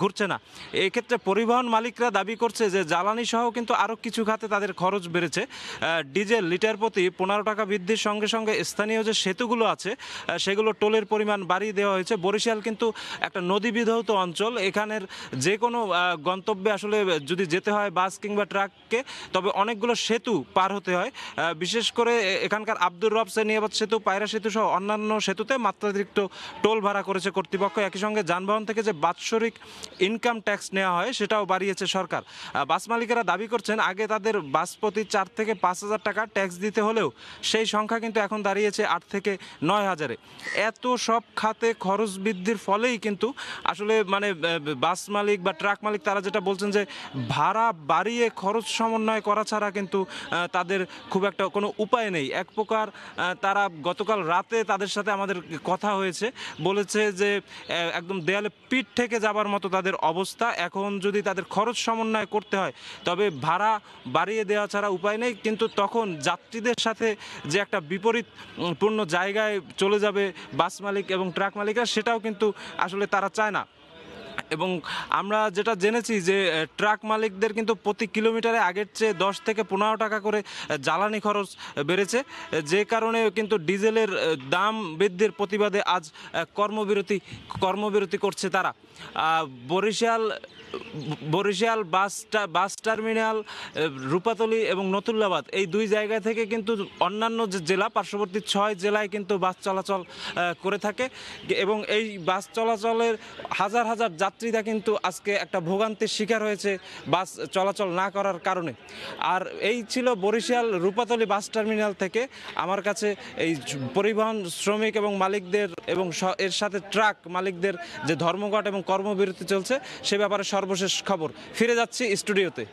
ঘুরছে না। এক্ষেত্রে পরিবহন মালিকরা দাবি করছে যে জ্বালানি সহ কিন্তু আরও কিছু খাতে তাদের খরচ বেড়েছে। ডিজেল লিটার প্রতি 15 টাকা বৃদ্ধির সঙ্গে সঙ্গে স্থানীয় যে সেতুগুলো আছে সেগুলো টোলের পরিমাণ বাড়িয়ে দেওয়া হয়েছে। বরিশাল কিন্তু একটা নদী বিধৌত অঞ্চল, এখানের যে কোনো গন্তব্যে আসলে যদি যেতে হয় বাস কিংবা ট্রাককে, তবে অনেকগুলো সেতু পার হতে হয়। বিশেষ করে এখানকার আব্দুর রব সেনিয়াবাদ সেতু, পায়রা সেতু সহ অন্যান্য সেতুতে মাত্রাতিরিক্ত টোল ভাড়া করেছে কর্তৃপক্ষ। একই সঙ্গে যানবাহন থেকে যে বাৎসরিক ইনকাম ট্যাক্স নেওয়া হয় সেটাও বাড়িয়েছে সরকার। বাস মালিকেরা দাবি করছেন আগে তাদের বাস প্রতি 4 থেকে 5 হাজার টাকা ট্যাক্স দিতে হলেও সেই সংখ্যা কিন্তু এখন দাঁড়িয়েছে 8 থেকে 9 হাজারে। এত সব খাতে খরচ বৃদ্ধির ফলেই কিন্তু আসলে বাস মালিক বা ট্রাক মালিক তারা যেটা বলছেন যে ভাড়া বাড়িয়ে খরচ সমন্বয় করা ছাড়া কিন্তু তাদের খুব একটা কোনো উপায় নেই। এক প্রকার তারা গতকাল রাতে তাদের সাথে আমাদের কথা হয়েছে, বলেছে যে একদম দেয়ালে পিঠ থেকে যাবার মতো তাদের অবস্থা। এখন যদি তাদের খরচ সমন্বয় করতে হয় তবে ভাড়া বাড়িয়ে দেওয়া ছাড়া উপায় নেই। কিন্তু তখন যাত্রীদের সাথে যে একটা বিপরীতপূর্ণ জায়গায় চলে যাবে বাস মালিক এবং ট্রাক মালিকরা, সেটাও কিন্তু আসলে তারা চায় না। এবং আমরা যেটা জেনেছি যে ট্রাক মালিকদের কিন্তু প্রতি কিলোমিটারে আগের চেয়ে 10 থেকে 15 টাকা করে জ্বালানি খরচ বেড়েছে, যে কারণে কিন্তু ডিজেলের দাম বৃদ্ধির প্রতিবাদে আজ কর্মবিরতি করছে তারা। বরিশাল বাস টার্মিনাল, রূপাতলী এবং নতুল্লাবাদ, এই দুই জায়গা থেকে কিন্তু অন্যান্য যে জেলা, পার্শ্ববর্তী 6 জেলায় কিন্তু বাস চলাচল করে থাকে এবং এই বাস চলাচলের হাজার হাজার যাত্রীরা কিন্তু আজকে একটা ভোগান্তির শিকার হয়েছে বাস চলাচল না করার কারণে। আর এই ছিল বরিশাল রূপাতলী বাস টার্মিনাল থেকে আমার কাছে এই পরিবহন শ্রমিক এবং মালিকদের এবং এর সাথে ট্রাক মালিকদের যে ধর্মঘট এবং কর্মবিরতি চলছে সে ব্যাপারে সর্বশেষ খবর। ফিরে যাচ্ছি স্টুডিওতে।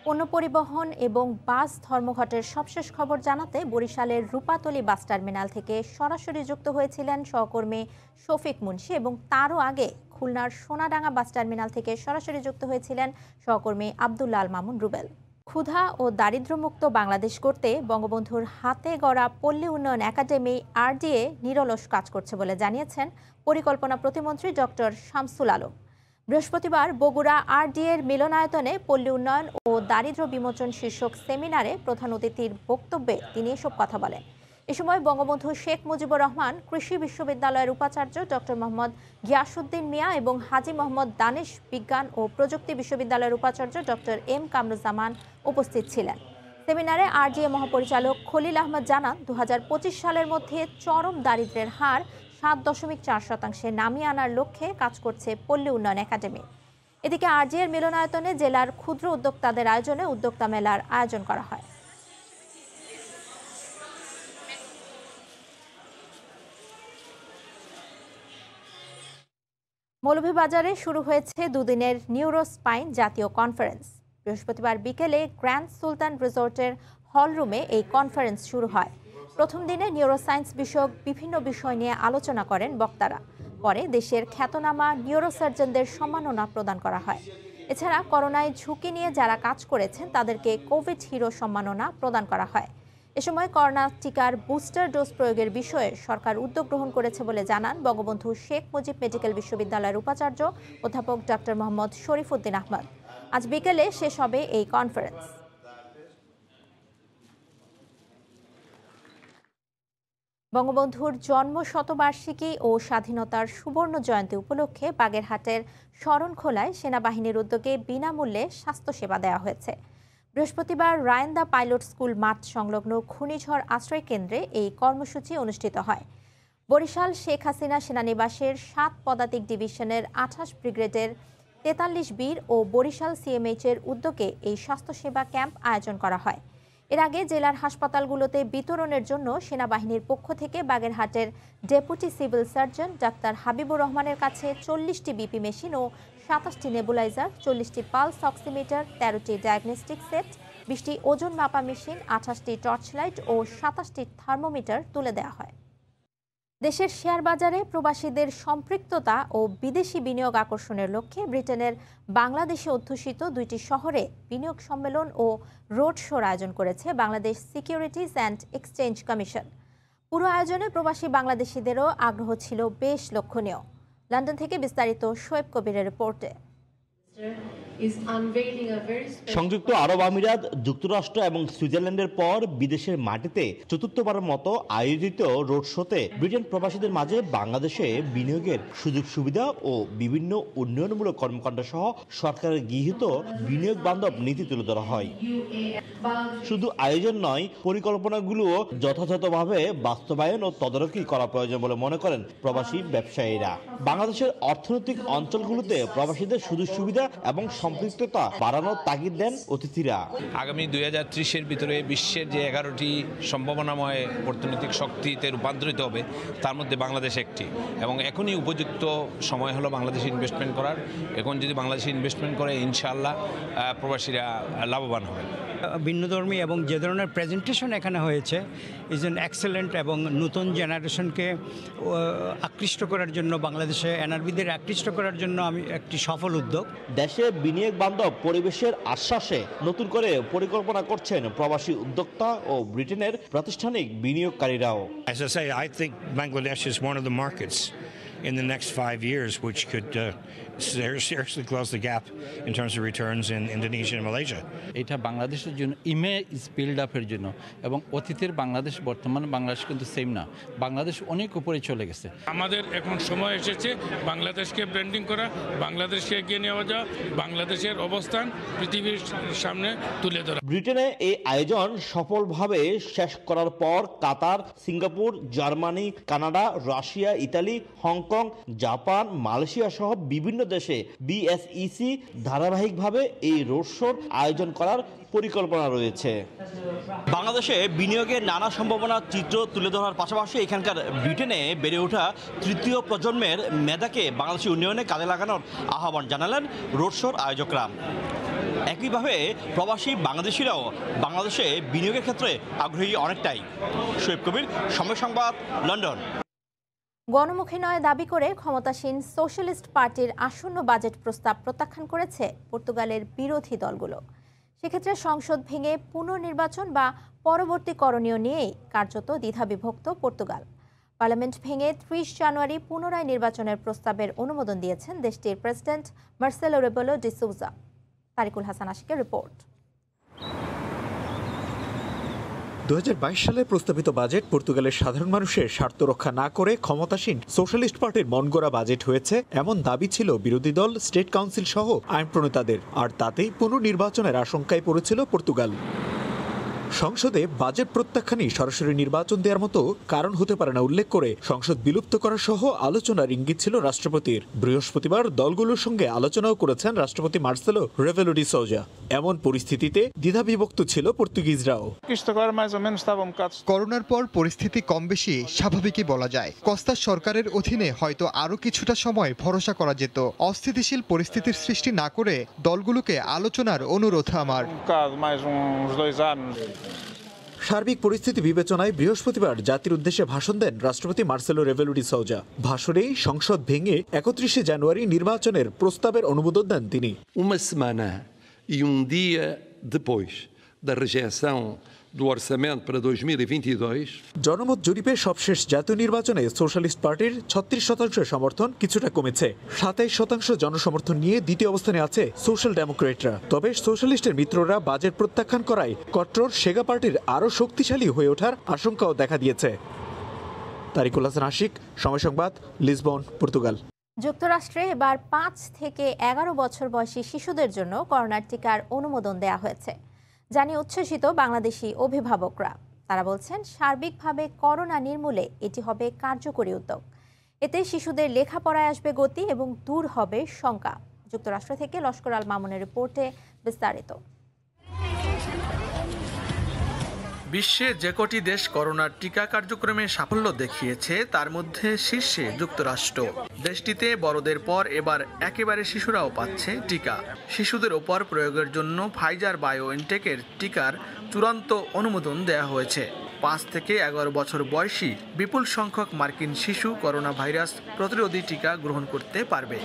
পণ্য পরিবহন এবং বাস ধর্মঘটের সবশেষ খবর জানাতে বরিশালের রূপাতলী বাস টার্মিনাল থেকে সরাসরি যুক্ত হয়েছিলেন সহকর্মী শফিক মুন্সি এবং তারও আগে খুলনার সোনাডাঙ্গা বাস টার্মিনাল থেকে সরাসরি যুক্ত হয়েছিলেন সহকর্মী আব্দুল্লাহ আল মামুন রুবেল। ক্ষুধা ও দারিদ্র্যমুক্ত বাংলাদেশ করতে বঙ্গবন্ধুর হাতে গড়া পল্লী উন্নয়ন একাডেমি RDA নিরলস কাজ করছে বলে জানিয়েছেন পরিকল্পনা প্রতিমন্ত্রী ডক্টর শামসুল আলম। বৃহস্পতিবার বগুড়া RDA-র মিলনায়তনে পল্লী উন্নয়ন ও দারিদ্র্য বিমোচন শীর্ষক সেমিনারে প্রধান অতিথির বক্তব্যে তিনি এসব কথা বলেন। এ সময় বঙ্গবন্ধু শেখ মুজিবুর রহমান কৃষি বিশ্ববিদ্যালয়ের উপাচার্য ডক্টর মোহাম্মদ গিয়াসউদ্দিন মিয়া এবং হাজী মোহাম্মদ দানিশ বিজ্ঞান ও প্রযুক্তি বিশ্ববিদ্যালয়ের উপাচার্য ডক্টর M কামরুজ্জামান উপস্থিত ছিলেন। সেমিনারে RDA মহাপরিচালক খলিল আহমদ জানান 2025 সালের মধ্যে চরম দারিদ্র্যের হার 7.4% নামিয়ে আনার লক্ষ্যে কাজ করছে পল্লী উন্নয়ন একাডেমি। এদিকে আরজিএর মিলনায়তনে জেলার ক্ষুদ্র উদ্যোক্তাদের আয়োজনে উদ্যোক্তা মেলার আয়োজন করা হয়। মৌলভীবাজারে শুরু হয়েছে দুদিনের নিউরোস্পাইন জাতীয় কনফারেন্স। বৃহস্পতিবার বিকেলে গ্র্যান্ড সুলতান রিসোর্টের হলরুমে এই কনফারেন্স শুরু হয়। প্রথম দিনে নিউরোসায়েন্স বিষয়ক বিভিন্ন বিষয় নিয়ে আলোচনা করেন বক্তারা। পরে দেশের খ্যাতনামা নিউরোসার্জনদের সম্মাননা প্রদান করা হয়। এছাড়া করোনায় ঝুঁকি নিয়ে যারা কাজ করেছেন তাদেরকে কোভিড হিরো সম্মাননা প্রদান করা হয়। এ সময় করোনা টিকার বুস্টার ডোজ প্রয়োগের বিষয়ে সরকার উদ্যোগ গ্রহণ করেছে বলে জানান বঙ্গবন্ধু শেখ মুজিব মেডিকেল বিশ্ববিদ্যালয়ের উপাচার্য অধ্যাপক ডক্টর মোহাম্মদ শরীফউদ্দিন আহমদ। আজ বিকেলে শেষ হবে এই কনফারেন্স। বঙ্গবন্ধুর জন্ম শতবার্ষিকী ও স্বাধীনতার সুবর্ণ জয়ন্তী উপলক্ষে বাগেরহাটের শরণখোলায় সেনাবাহিনীর উদ্যোগে বিনামূল্যে স্বাস্থ্যসেবা দেওয়া হয়েছে। বৃহস্পতিবার রায়েন্দা পাইলট স্কুল মাঠ সংলগ্ন ঘূর্ণিঝড় আশ্রয় কেন্দ্রে এই কর্মসূচি অনুষ্ঠিত হয়। বরিশাল শেখ হাসিনা সেনানিবাসের ৭ পদাতিক ডিভিশনের ২৮ ব্রিগেডের ৪৩ বীর ও বরিশাল সিএমএইচের উদ্যোগে এই স্বাস্থ্যসেবা ক্যাম্প আয়োজন করা হয়। এর আগে জেলার হাসপাতালগুলোতে বিতরণের জন্য সেনাবাহিনীর পক্ষ থেকে বাগেরহাটের deputy civil surgeon doctor Habibur রহমানের কাছে ৪০টি বিপি মেশিন ও ২৭টি নেবুলাইজার, ৪০টি পালস অক্সিমিটার, ১৩টি ডায়াগনস্টিক সেট, ২০টি ওজন মাপা মেশিন, ২৮টি টর্চলাইট ও ২৭টি থার্মোমিটার তুলে দেওয়া হয়। দেশের শেয়ার বাজারে প্রবাসীদের সম্পৃক্ততা ও বিদেশি বিনিয়োগ আকর্ষণের লক্ষ্যে ব্রিটেনের বাংলাদেশে অধ্যুষিত ২টি শহরে বিনিয়োগ সম্মেলন ও রোড শোর আয়োজন করেছে Bangladesh securities and exchange commission. পুরো আয়োজনে প্রবাসী বাংলাদেশিদেরও আগ্রহ ছিল বেশ লক্ষণীয়। লন্ডন থেকে বিস্তারিত শোয়েব কবিরের রিপোর্টে। সংযুক্ত আরব আমিরাত, যুক্তরাষ্ট্র এবং সুইজারল্যান্ডের পর বিদেশের মাটিতে চতুর্থবারের মতো আয়োজিত রোড শোতে ব্রিটেন প্রবাসীদের মাঝে বাংলাদেশে বিনিয়োগের সুযোগ সুবিধা ও বিভিন্ন উন্নয়নমূলক কর্মকাণ্ড সহ সরকারের গৃহীত বিনিয়োগ বান্ধব নীতি তুলে ধরা হয়। শুধু আয়োজন নয়, পরিকল্পনাগুলোও যথাযথভাবে বাস্তবায়ন ও তদারকি করা প্রয়োজন বলে মনে করেন প্রবাসী ব্যবসায়ীরা। বাংলাদেশের অর্থনৈতিক অঞ্চলগুলোতে প্রবাসীদের সুযোগ সুবিধা এবং সম্পৃক্ততা বাড়ানোর তাগিদ দেন অতিথিরা। আগামী 2030-এর ভিতরে বিশ্বের যে 11টি সম্ভাবনাময় অর্থনৈতিক শক্তিতে রূপান্তরিত হবে তার মধ্যে বাংলাদেশ একটি, এবং এখনই উপযুক্ত সময় হলো বাংলাদেশে ইনভেস্টমেন্ট করার। এখন যদি বাংলাদেশে ইনভেস্টমেন্ট করে ইনশাআল্লাহ প্রবাসীরা লাভবান হবে। ভিন্নধর্মী এবং যে ধরনের প্রেজেন্টেশন এখানে হয়েছে ইজ এন এক্সেলেন্ট, এবং নতুন জেনারেশনকে আকৃষ্ট করার জন্য, বাংলাদেশে এনআরবিদের আকৃষ্ট করার জন্য আমি একটি সফল উদ্যোগ। দেশে বিনিয়োগ বান্ধব পরিবেশের আশ্বাসে নতুন করে পরিকল্পনা করছেন প্রবাসী উদ্যোক্তা ও ব্রিটেনের প্রাতিষ্ঠানিক বিনিয়োগকারীরাও। As I say, I think Bangladesh is one of the markets in the next 5 years which could seriously close the gap in terms of returns in Indonesia and Malaysia. এটা বাংলাদেশের জন্য ইমেজ বিল্ড আপের জন্য, এবং অতীতের বাংলাদেশ বর্তমান বাংলাদেশ কিন্তু same না, বাংলাদেশ অনেক উপরে চলে গেছে। আমাদের এখন সময় এসেছে বাংলাদেশকে ব্র্যান্ডিং করা, বাংলাদেশকে এগিয়ে নেওয়া যাওয়া, বাংলাদেশের অবস্থান পৃথিবীর সামনে তুলে ধরা। ব্রিটেনে এই আয়োজন সফলভাবে শেষ করার পর Qatar, Singapore, Germany, Canada, Russia, Italy, Hong Kong, Japan, Malaysia সহ বিভিন্ন দেশে বিএসইসি ধারাবাহিকভাবে এই রোড শোর আয়োজন করার পরিকল্পনা রয়েছে। বাংলাদেশে বিনিয়োগের নানা সম্ভাবনার চিত্র তুলে ধরার পাশাপাশি এখানকার ব্রিটেনে বেড়ে ওঠা তৃতীয় প্রজন্মের মেধাকে বাংলাদেশি উন্নয়নে কাজে লাগানোর আহ্বান জানালেন রোড শোর আয়োজকরা। একইভাবে প্রবাসী বাংলাদেশিরাও বাংলাদেশে বিনিয়োগের ক্ষেত্রে আগ্রহী অনেকটাই। শোয়েব কবির, সময় সংবাদ, লন্ডন। গণমুখী নয় দাবি করে ক্ষমতাসীন সোশ্যালিস্ট পার্টির আসন্ন বাজেট প্রস্তাব প্রত্যাখ্যান করেছে পর্তুগালের বিরোধী দলগুলো। সেক্ষেত্রে সংসদ ভেঙে পুনর্নির্বাচন বা পরবর্তী করণীয় নিয়েই কার্যত দ্বিধাবিভক্ত পর্তুগাল। পার্লামেন্ট ভেঙে 30 জানুয়ারি পুনরায় নির্বাচনের প্রস্তাবের অনুমোদন দিয়েছেন দেশটির প্রেসিডেন্ট মার্সেলো রেবেলো ডি সুজা। তারিকুল হাসান আশিকের রিপোর্ট। 2022 সালে প্রস্তাবিত বাজেট পর্তুগালের সাধারণ মানুষের স্বার্থ রক্ষা না করে ক্ষমতাসীন সোশ্যালিস্ট পার্টির মনগড়া বাজেট হয়েছে, এমন দাবি ছিল বিরোধী দল, স্টেট কাউন্সিল সহ আইন প্রণেতাদের। আর তাতেই পুনর্নির্বাচনের আশঙ্কায় পড়েছিল পর্তুগাল। সংসদে বাজেট প্রত্যাখ্যানই সরাসরি নির্বাচন দেওয়ার মতো কারণ হতে পারে না উল্লেখ করে সংসদ বিলুপ্ত করা সহ আলোচনার ইঙ্গিত ছিল রাষ্ট্রপতির। বৃহস্পতিবার দলগুলোর সঙ্গে আলোচনাও করেছেন রাষ্ট্রপতি মার্সেলো রেভেলো ডি সোজা। এমন পরিস্থিতিতে দ্বিধাবিভক্ত ছিল পর্তুগিজরাও। করোনার পর পরিস্থিতি কম বেশি স্বাভাবিকই বলা যায়। কস্তার সরকারের অধীনে হয়তো আরো কিছুটা সময় ভরসা করা যেত। অস্থিতিশীল পরিস্থিতির সৃষ্টি না করে দলগুলোকে আলোচনার অনুরোধ আমার। সার্বিক পরিস্থিতি বিবেচনায় বৃহস্পতিবার জাতির উদ্দেশ্যে ভাষণ দেন রাষ্ট্রপতি মার্সেলো রেভেলো ডি সোজা। ভাষণেই সংসদ ভেঙে 31 জানুয়ারি নির্বাচনের প্রস্তাবের অনুমোদন দেন তিনি। Uma semana e dia depois da rejeição do orçamento para 2022, জনমত জরিপে সবশেষ জাতীয় নির্বাচনে সোশ্যালিস্ট পার্টির 36% সমর্থন কিছুটা কমেছে। 27% জনসমর্থন নিয়ে দ্বিতীয় অবস্থানে আছে সোশ্যাল ডেমোক্রেটরা। তবে সোশ্যালিস্টের মিত্ররা বাজেট প্রত্যাখ্যান করায় কট্টর সেগা পার্টির আরও শক্তিশালী হয়ে ওঠার আশঙ্কাও দেখা দিয়েছে। তারিকুল হাসান আশিক, সময় সংবাদ, লিসবন, পর্তুগাল। যুক্তরাষ্ট্রে এবার 5 থেকে 11 বছর বয়সী শিশুদের জন্য করোনার টিকার অনুমোদন দেয়া হয়েছে, জানিয়ে উচ্ছ্বসিত বাংলাদেশি অভিভাবকরা। তারা বলছেন সার্বিকভাবে করোনা নির্মূলে এটি হবে কার্যকরী উদ্যোগ। এতে শিশুদের লেখাপড়ায় আসবে গতি এবং দূর হবে শঙ্কা। যুক্তরাষ্ট্র থেকে লস্কর আল মামুনের রিপোর্টে বিস্তারিত। বিশ্বে যে কটি দেশ করোনার টিকা কার্যক্রমে সাফল্য দেখিয়েছে তার মধ্যে শীর্ষে যুক্তরাষ্ট্র। দেশটিতে বড়দের পর এবার একেবারে শিশুরাও পাচ্ছে টিকা। শিশুদের ওপর প্রয়োগের জন্য ফাইজার বায়োএনটেকের টিকার চূড়ান্ত অনুমোদন দেওয়া হয়েছে। 5 থেকে 11 বছর বয়সী বিপুল সংখ্যক মার্কিন শিশু করোনা ভাইরাস প্রতিরোধী টিকা গ্রহণ করতে পারবে।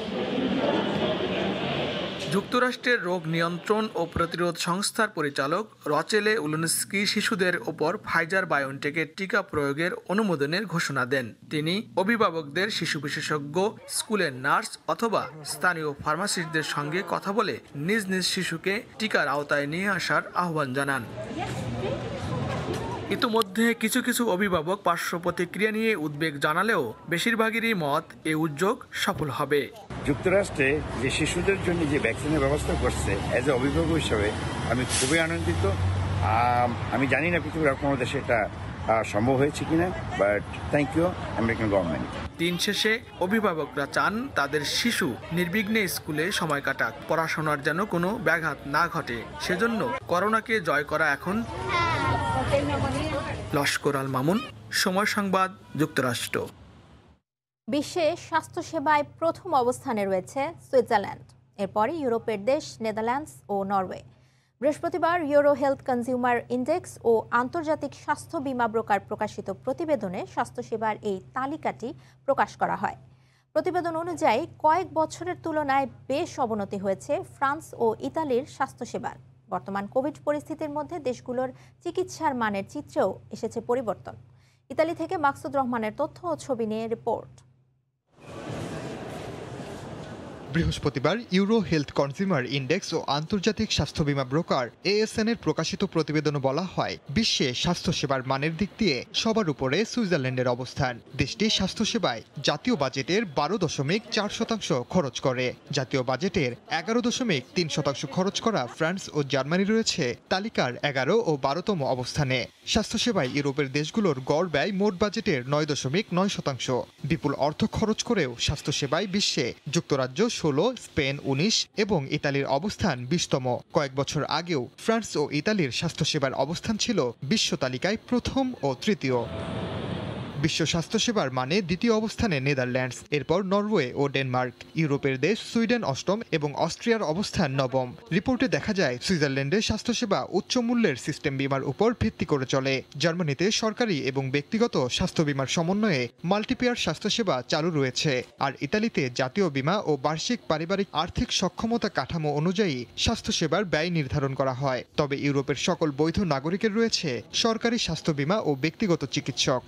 যুক্তরাষ্ট্রের রোগ নিয়ন্ত্রণ ও প্রতিরোধ সংস্থার পরিচালক রচেলে উলনস্কি শিশুদের ওপর ফাইজার বায়োএনটেকের টিকা প্রয়োগের অনুমোদনের ঘোষণা দেন। তিনি অভিভাবকদের, শিশু বিশেষজ্ঞ, স্কুলের নার্স অথবা স্থানীয় ফার্মাসিস্টদের সঙ্গে কথা বলে নিজ নিজ শিশুকে টিকার আওতায় নিয়ে আসার আহ্বান জানান। ইতিমধ্যে কিছু কিছু অভিভাবক পার্শ্ব প্রতিক্রিয়া নিয়ে উদ্বেগ জানালেও বেশিরভাগেরই মত এ উদ্যোগ সফল হবে। যুক্তরাষ্ট্রে যে শিশুদের জন্য যে ভ্যাকসিনের ব্যবস্থা করছে, এজ এ অভিভাবক হিসাবে আমি খুবই আনন্দিত। আমি জানি না পৃথিবীর আর কোনো দেশে এটা সম্ভব হয়েছে কিনা, but thank you American government. দিন শেষে অভিভাবকরা চান তাদের শিশু নির্বিঘ্নে স্কুলে সময় কাটাক, পড়াশোনার যেন কোনো ব্যাঘাত না ঘটে। সেজন্য করোনাকে জয় করা এখন। লস্কর আল মামুন, সময় সংবাদ, যুক্তরাষ্ট্র। বিশ্বে স্বাস্থ্যসেবায় প্রথম অবস্থানে রয়েছে সুইজারল্যান্ড। এরপরে ইউরোপের দেশ নেদারল্যান্ডস ও নরওয়ে। বৃহস্পতিবার ইউরো হেলথ কনজিউমার ইন্ডেক্স ও আন্তর্জাতিক স্বাস্থ্য বীমা ব্রোকার প্রকাশিত প্রতিবেদনে স্বাস্থ্যসেবার এই তালিকাটি প্রকাশ করা হয়। প্রতিবেদন অনুযায়ী কয়েক বছরের তুলনায় বেশ অবনতি হয়েছে ফ্রান্স ও ইতালির স্বাস্থ্যসেবার। বর্তমান কোভিড পরিস্থিতির মধ্যে দেশগুলোর চিকিৎসার মানের চিত্রেও এসেছে পরিবর্তন। ইতালি থেকে মাকসুদ রহমানের তথ্য ও ছবি নিয়ে রিপোর্ট। বৃহস্পতিবার ইউরো হেলথ কনজিউমার ইন্ডেক্স ও আন্তর্জাতিক স্বাস্থ্য বীমা ব্রোকার ASN এর প্রকাশিত প্রতিবেদনে বলা হয়, বিশ্বে স্বাস্থ্যসেবার মানের দিক দিয়ে সবার উপরে সুইজারল্যান্ডের অবস্থান। দেশটি স্বাস্থ্যসেবায় জাতীয় বাজেটের 12.4% খরচ করে। জাতীয় বাজেটের 11.3% খরচ করা ফ্রান্স ও জার্মানি রয়েছে তালিকার 11 ও 12তম অবস্থানে। স্বাস্থ্যসেবায় ইউরোপের দেশগুলোর গড় ব্যয় মোট বাজেটের 9.9%। বিপুল অর্থ খরচ করেও স্বাস্থ্যসেবায় বিশ্বে যুক্তরাজ্য 16, স্পেন 19 এবং ইতালির অবস্থান 20তম। কয়েক বছর আগেও ফ্রান্স ও ইতালির স্বাস্থ্যসেবার অবস্থান ছিল বিশ্ব তালিকায় প্রথম ও তৃতীয়। বিশ্ব স্বাস্থ্যসেবার মানে দ্বিতীয় অবস্থানে নেদারল্যান্ডস, এরপর নরওয়ে ও ডেনমার্ক। ইউরোপের দেশ সুইডেন 8ম এবং অস্ট্রিয়ার অবস্থান 9ম। রিপোর্টে দেখা যায় সুইজারল্যান্ডে স্বাস্থ্যসেবা উচ্চ মূল্যের সিস্টেম বীমার উপর ভিত্তি করে চলে। জার্মানিতে সরকারি এবং ব্যক্তিগত স্বাস্থ্য বীমার সমন্বয়ে মাল্টিপেয়ার স্বাস্থ্যসেবা চালু রয়েছে। আর ইতালিতে জাতীয় বীমা ও বার্ষিক পারিবারিক আর্থিক সক্ষমতা কাঠামো অনুযায়ী স্বাস্থ্যসেবার ব্যয় নির্ধারণ করা হয়। তবে ইউরোপের সকল বৈধ নাগরিকের রয়েছে সরকারি স্বাস্থ্য বীমা ও ব্যক্তিগত চিকিৎসক।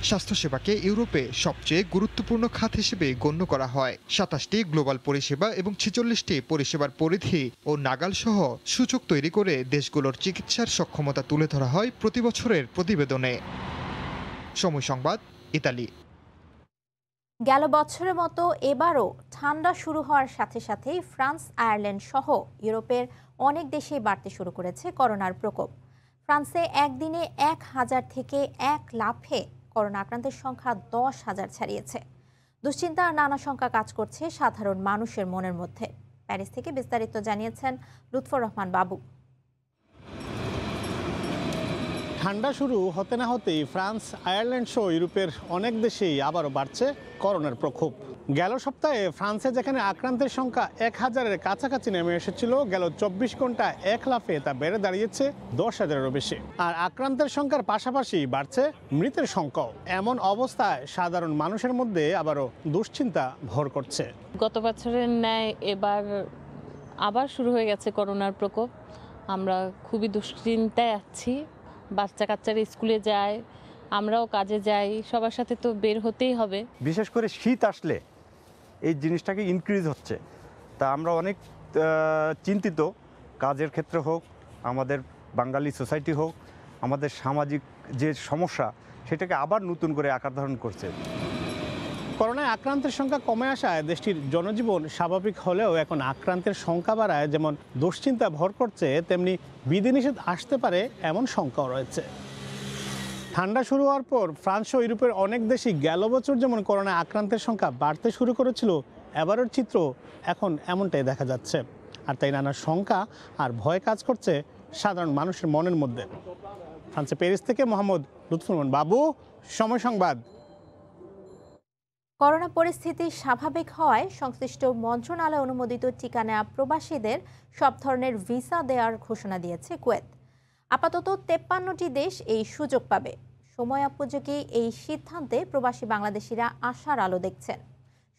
স্বাস্থ্যসেবাকে ইউরোপে সবচেয়ে গুরুত্বপূর্ণ খাত হিসেবে গণ্য করা হয়। 27টি গ্লোবাল পরিষেবা এবং 46টি পরিষেবার পরিধি ও নাগাল সহ সূচক তৈরি করে দেশগুলোর চিকিৎসার সক্ষমতা তুলে ধরা হয় প্রতি বছরের প্রতিবেদনে। সময় সংবাদ, ইতালি। গেল বছরের মতো এবারও ঠান্ডা শুরু হওয়ার সাথে সাথেই ফ্রান্স, আয়ারল্যান্ড সহ ইউরোপের অনেক দেশেই বাড়তে শুরু করেছে করোনার প্রকোপ। ফ্রান্সে একদিনে 1000 থেকে 1 লাফে করোনা আক্রান্তের সংখ্যা 10,000 ছাড়িয়েছে। দুশ্চিন্তা আর নানা শঙ্কা কাজ করছে সাধারণ মানুষের মনের মধ্যে। প্যারিস থেকে বিস্তারিত জানিয়েছেন লুৎফর রহমান বাবু। ঠান্ডা শুরু হতে না হতেই ফ্রান্স, আয়ারল্যান্ড সহ ইউরোপের অনেক দেশেই আবারও বাড়ছে করোনার প্রকোপ। গেল সপ্তাহে ফ্রান্সে যেখানে আক্রান্তের সংখ্যা 1000-এর কাছাকাছি নেমে এসেছিল, গেল 24 ঘন্টায় 1 লাফে তা বেড়ে দাঁড়িয়েছে 10,000-এরও বেশি। আর আক্রান্তের সংখ্যার পাশাপাশি বাড়ছে মৃতের সংখ্যাও। এমন অবস্থায় সাধারণ মানুষের মধ্যে আবারও দুশ্চিন্তা ভর করছে। গত বছরের ন্যায় এবার আবার শুরু হয়ে গেছে করোনার প্রকোপ। আমরা খুবই দুশ্চিন্তায় আছি। বাচ্চা কাচ্চারা স্কুলে যায়, আমরাও কাজে যাই, সবার সাথে তো বের হতেই হবে। বিশেষ করে শীত আসলে এই জিনিসটাকে ইনক্রিজ হচ্ছে, তা আমরা অনেক চিন্তিত। কাজের ক্ষেত্রে হোক, আমাদের বাঙালি সোসাইটি হোক, আমাদের সামাজিক যে সমস্যা সেটাকে আবার নতুন করে আকার ধারণ করছে। করোনায় আক্রান্তের সংখ্যা কমে আসায় দেশটির জনজীবন স্বাভাবিক হলেও এখন আক্রান্তের সংখ্যা বাড়ায় যেমন দুশ্চিন্তা ভর করছে, তেমনি বিধিনিষেধ আসতে পারে এমন শঙ্কাও রয়েছে। ঠান্ডা শুরু হওয়ার পর ফ্রান্স ও ইউরোপের অনেক দেশই গেল বছর যেমন করোনায় আক্রান্তের সংখ্যা বাড়তে শুরু করেছিল, এবারের চিত্র এখন এমনটাই দেখা যাচ্ছে। আর তাই নানা শঙ্কা আর ভয় কাজ করছে সাধারণ মানুষের মনের মধ্যে। ফ্রান্সে প্যারিস থেকে মোহাম্মদ লুৎফর রহমান বাবু, সময় সংবাদ। করোনা পরিস্থিতি স্বাভাবিক হওয়ায় সংশ্লিষ্ট মন্ত্রণালয় অনুমোদিত টিকা নেওয়া প্রবাসীদের সব ধরনের ভিসা দেওয়ার ঘোষণা দিয়েছে কুয়েত। আপাতত 53টি দেশ এই সুযোগ পাবে। সময়োপযোগী এই সিদ্ধান্তে প্রবাসী বাংলাদেশিরা আশার আলো দেখছেন।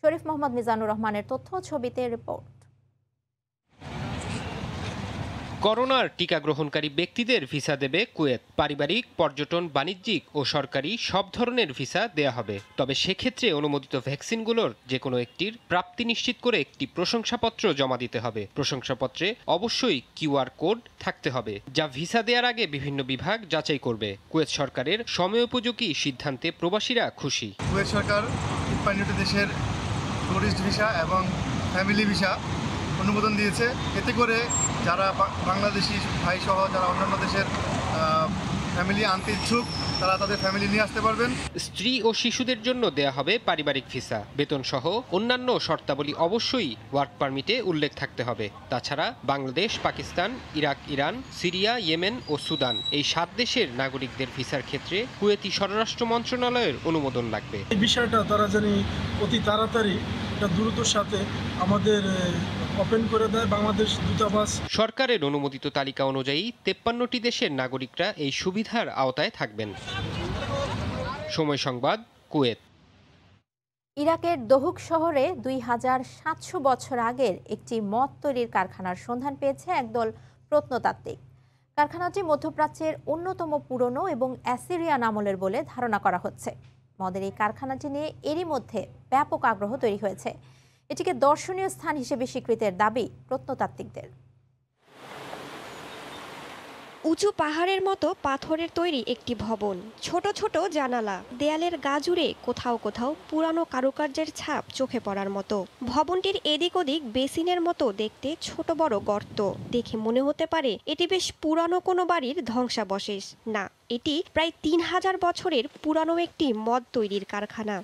শরীফ মোহাম্মদ মিজানুর রহমানের তথ্য, ছবিতে রিপোর্ট। করোনার টিকা গ্রহণকারী ব্যক্তিদের ভিসা দেবে কুয়েত। পারিবারিক, পর্যটন, বাণিজ্যিক ও সরকারি সব ধরনের ভিসা দেয়া হবে। তবে সেক্ষেত্রে অনুমোদিত ভ্যাকসিনগুলোর যে কোনো একটির প্রাপ্তি নিশ্চিত করে একটি প্রশংসাপত্র জমা দিতে হবে। প্রশংসাপত্রে অবশ্যই কিউআর কোড থাকতে হবে, যা ভিসা দেওয়ার আগে বিভিন্ন বিভাগ যাচাই করবে। কুয়েত সরকারের সময়োপযোগী সিদ্ধান্তে প্রবাসীরা খুশি। কুয়েত সরকার 53টি দেশের টুরিস্ট ভিসা এবং ফ্যামিলি ভিসা অনুমোদন দিয়েছে। এতে করে যারা বাংলাদেশি ভাই সহ যারা অন্যান্য দেশের ফ্যামিলি আনতে ইচ্ছুক, তারা তাদের ফ্যামিলি নিয়ে আসতে পারবেন। স্ত্রী ও শিশুদের জন্য দেয়া হবে পারিবারিক ভিসা। বেতন সহ অন্যান্য শর্তাবলী অবশ্যই ওয়ার্ক পারমিটে উল্লেখ থাকতে হবে। তাছাড়া Bangladesh, Pakistan, Iraq, Iran, Syria, Yemen ও সুদান এই 7 দেশের নাগরিকদের ভিসার ক্ষেত্রে কুয়েতি স্বরাষ্ট্র মন্ত্রণালয়ের অনুমোদন লাগবে। এই বিষয়টা তারা জানি অতি তাড়াতাড়ি দ্রুততার সাথে আমাদের ওপেন করে দেয় বাংলাদেশ দূতাবাস। সরকারের অনুমোদিত তালিকা অনুযায়ী 53টি দেশের নাগরিকরা এই সুবিধার আওতায় থাকবেন। সময় সংবাদ, কুয়েত। ইরাকের দহুক শহরে 2700 বছর আগের একটি মদ তৈরির কারখানার সন্ধান পেয়েছে একদল প্রত্নতাত্ত্বিক। কারখানাটি মধ্যপ্রাচ্যের অন্যতম পুরনো এবং অ্যাসিরিয়ান আমলের বলে ধারণা করা হচ্ছে। মদের এই কারখানাটি নিয়ে এরই মধ্যে ব্যাপক আগ্রহ তৈরি হয়েছে। এটিকে দর্শনীয় স্থান হিসেবে স্বীকৃতির দাবি প্রত্নতাত্ত্বিকদের। উঁচু পাহাড়ের মতো পাথরের তৈরি একটি ভবন, ছোট ছোট জানালা, দেয়ালের গা জুড়ে কোথাও কোথাও পুরানো কারুকার্যের ছাপ চোখে পড়ার মতো। ভবনটির এদিক ওদিক বেসিনের মতো দেখতে ছোট বড় গর্ত। দেখে মনে হতে পারে এটি বেশ পুরানো কোনো বাড়ির ধ্বংসাবশেষ। না, এটি প্রায় 3000 বছরের পুরানো একটি মদ তৈরির কারখানা।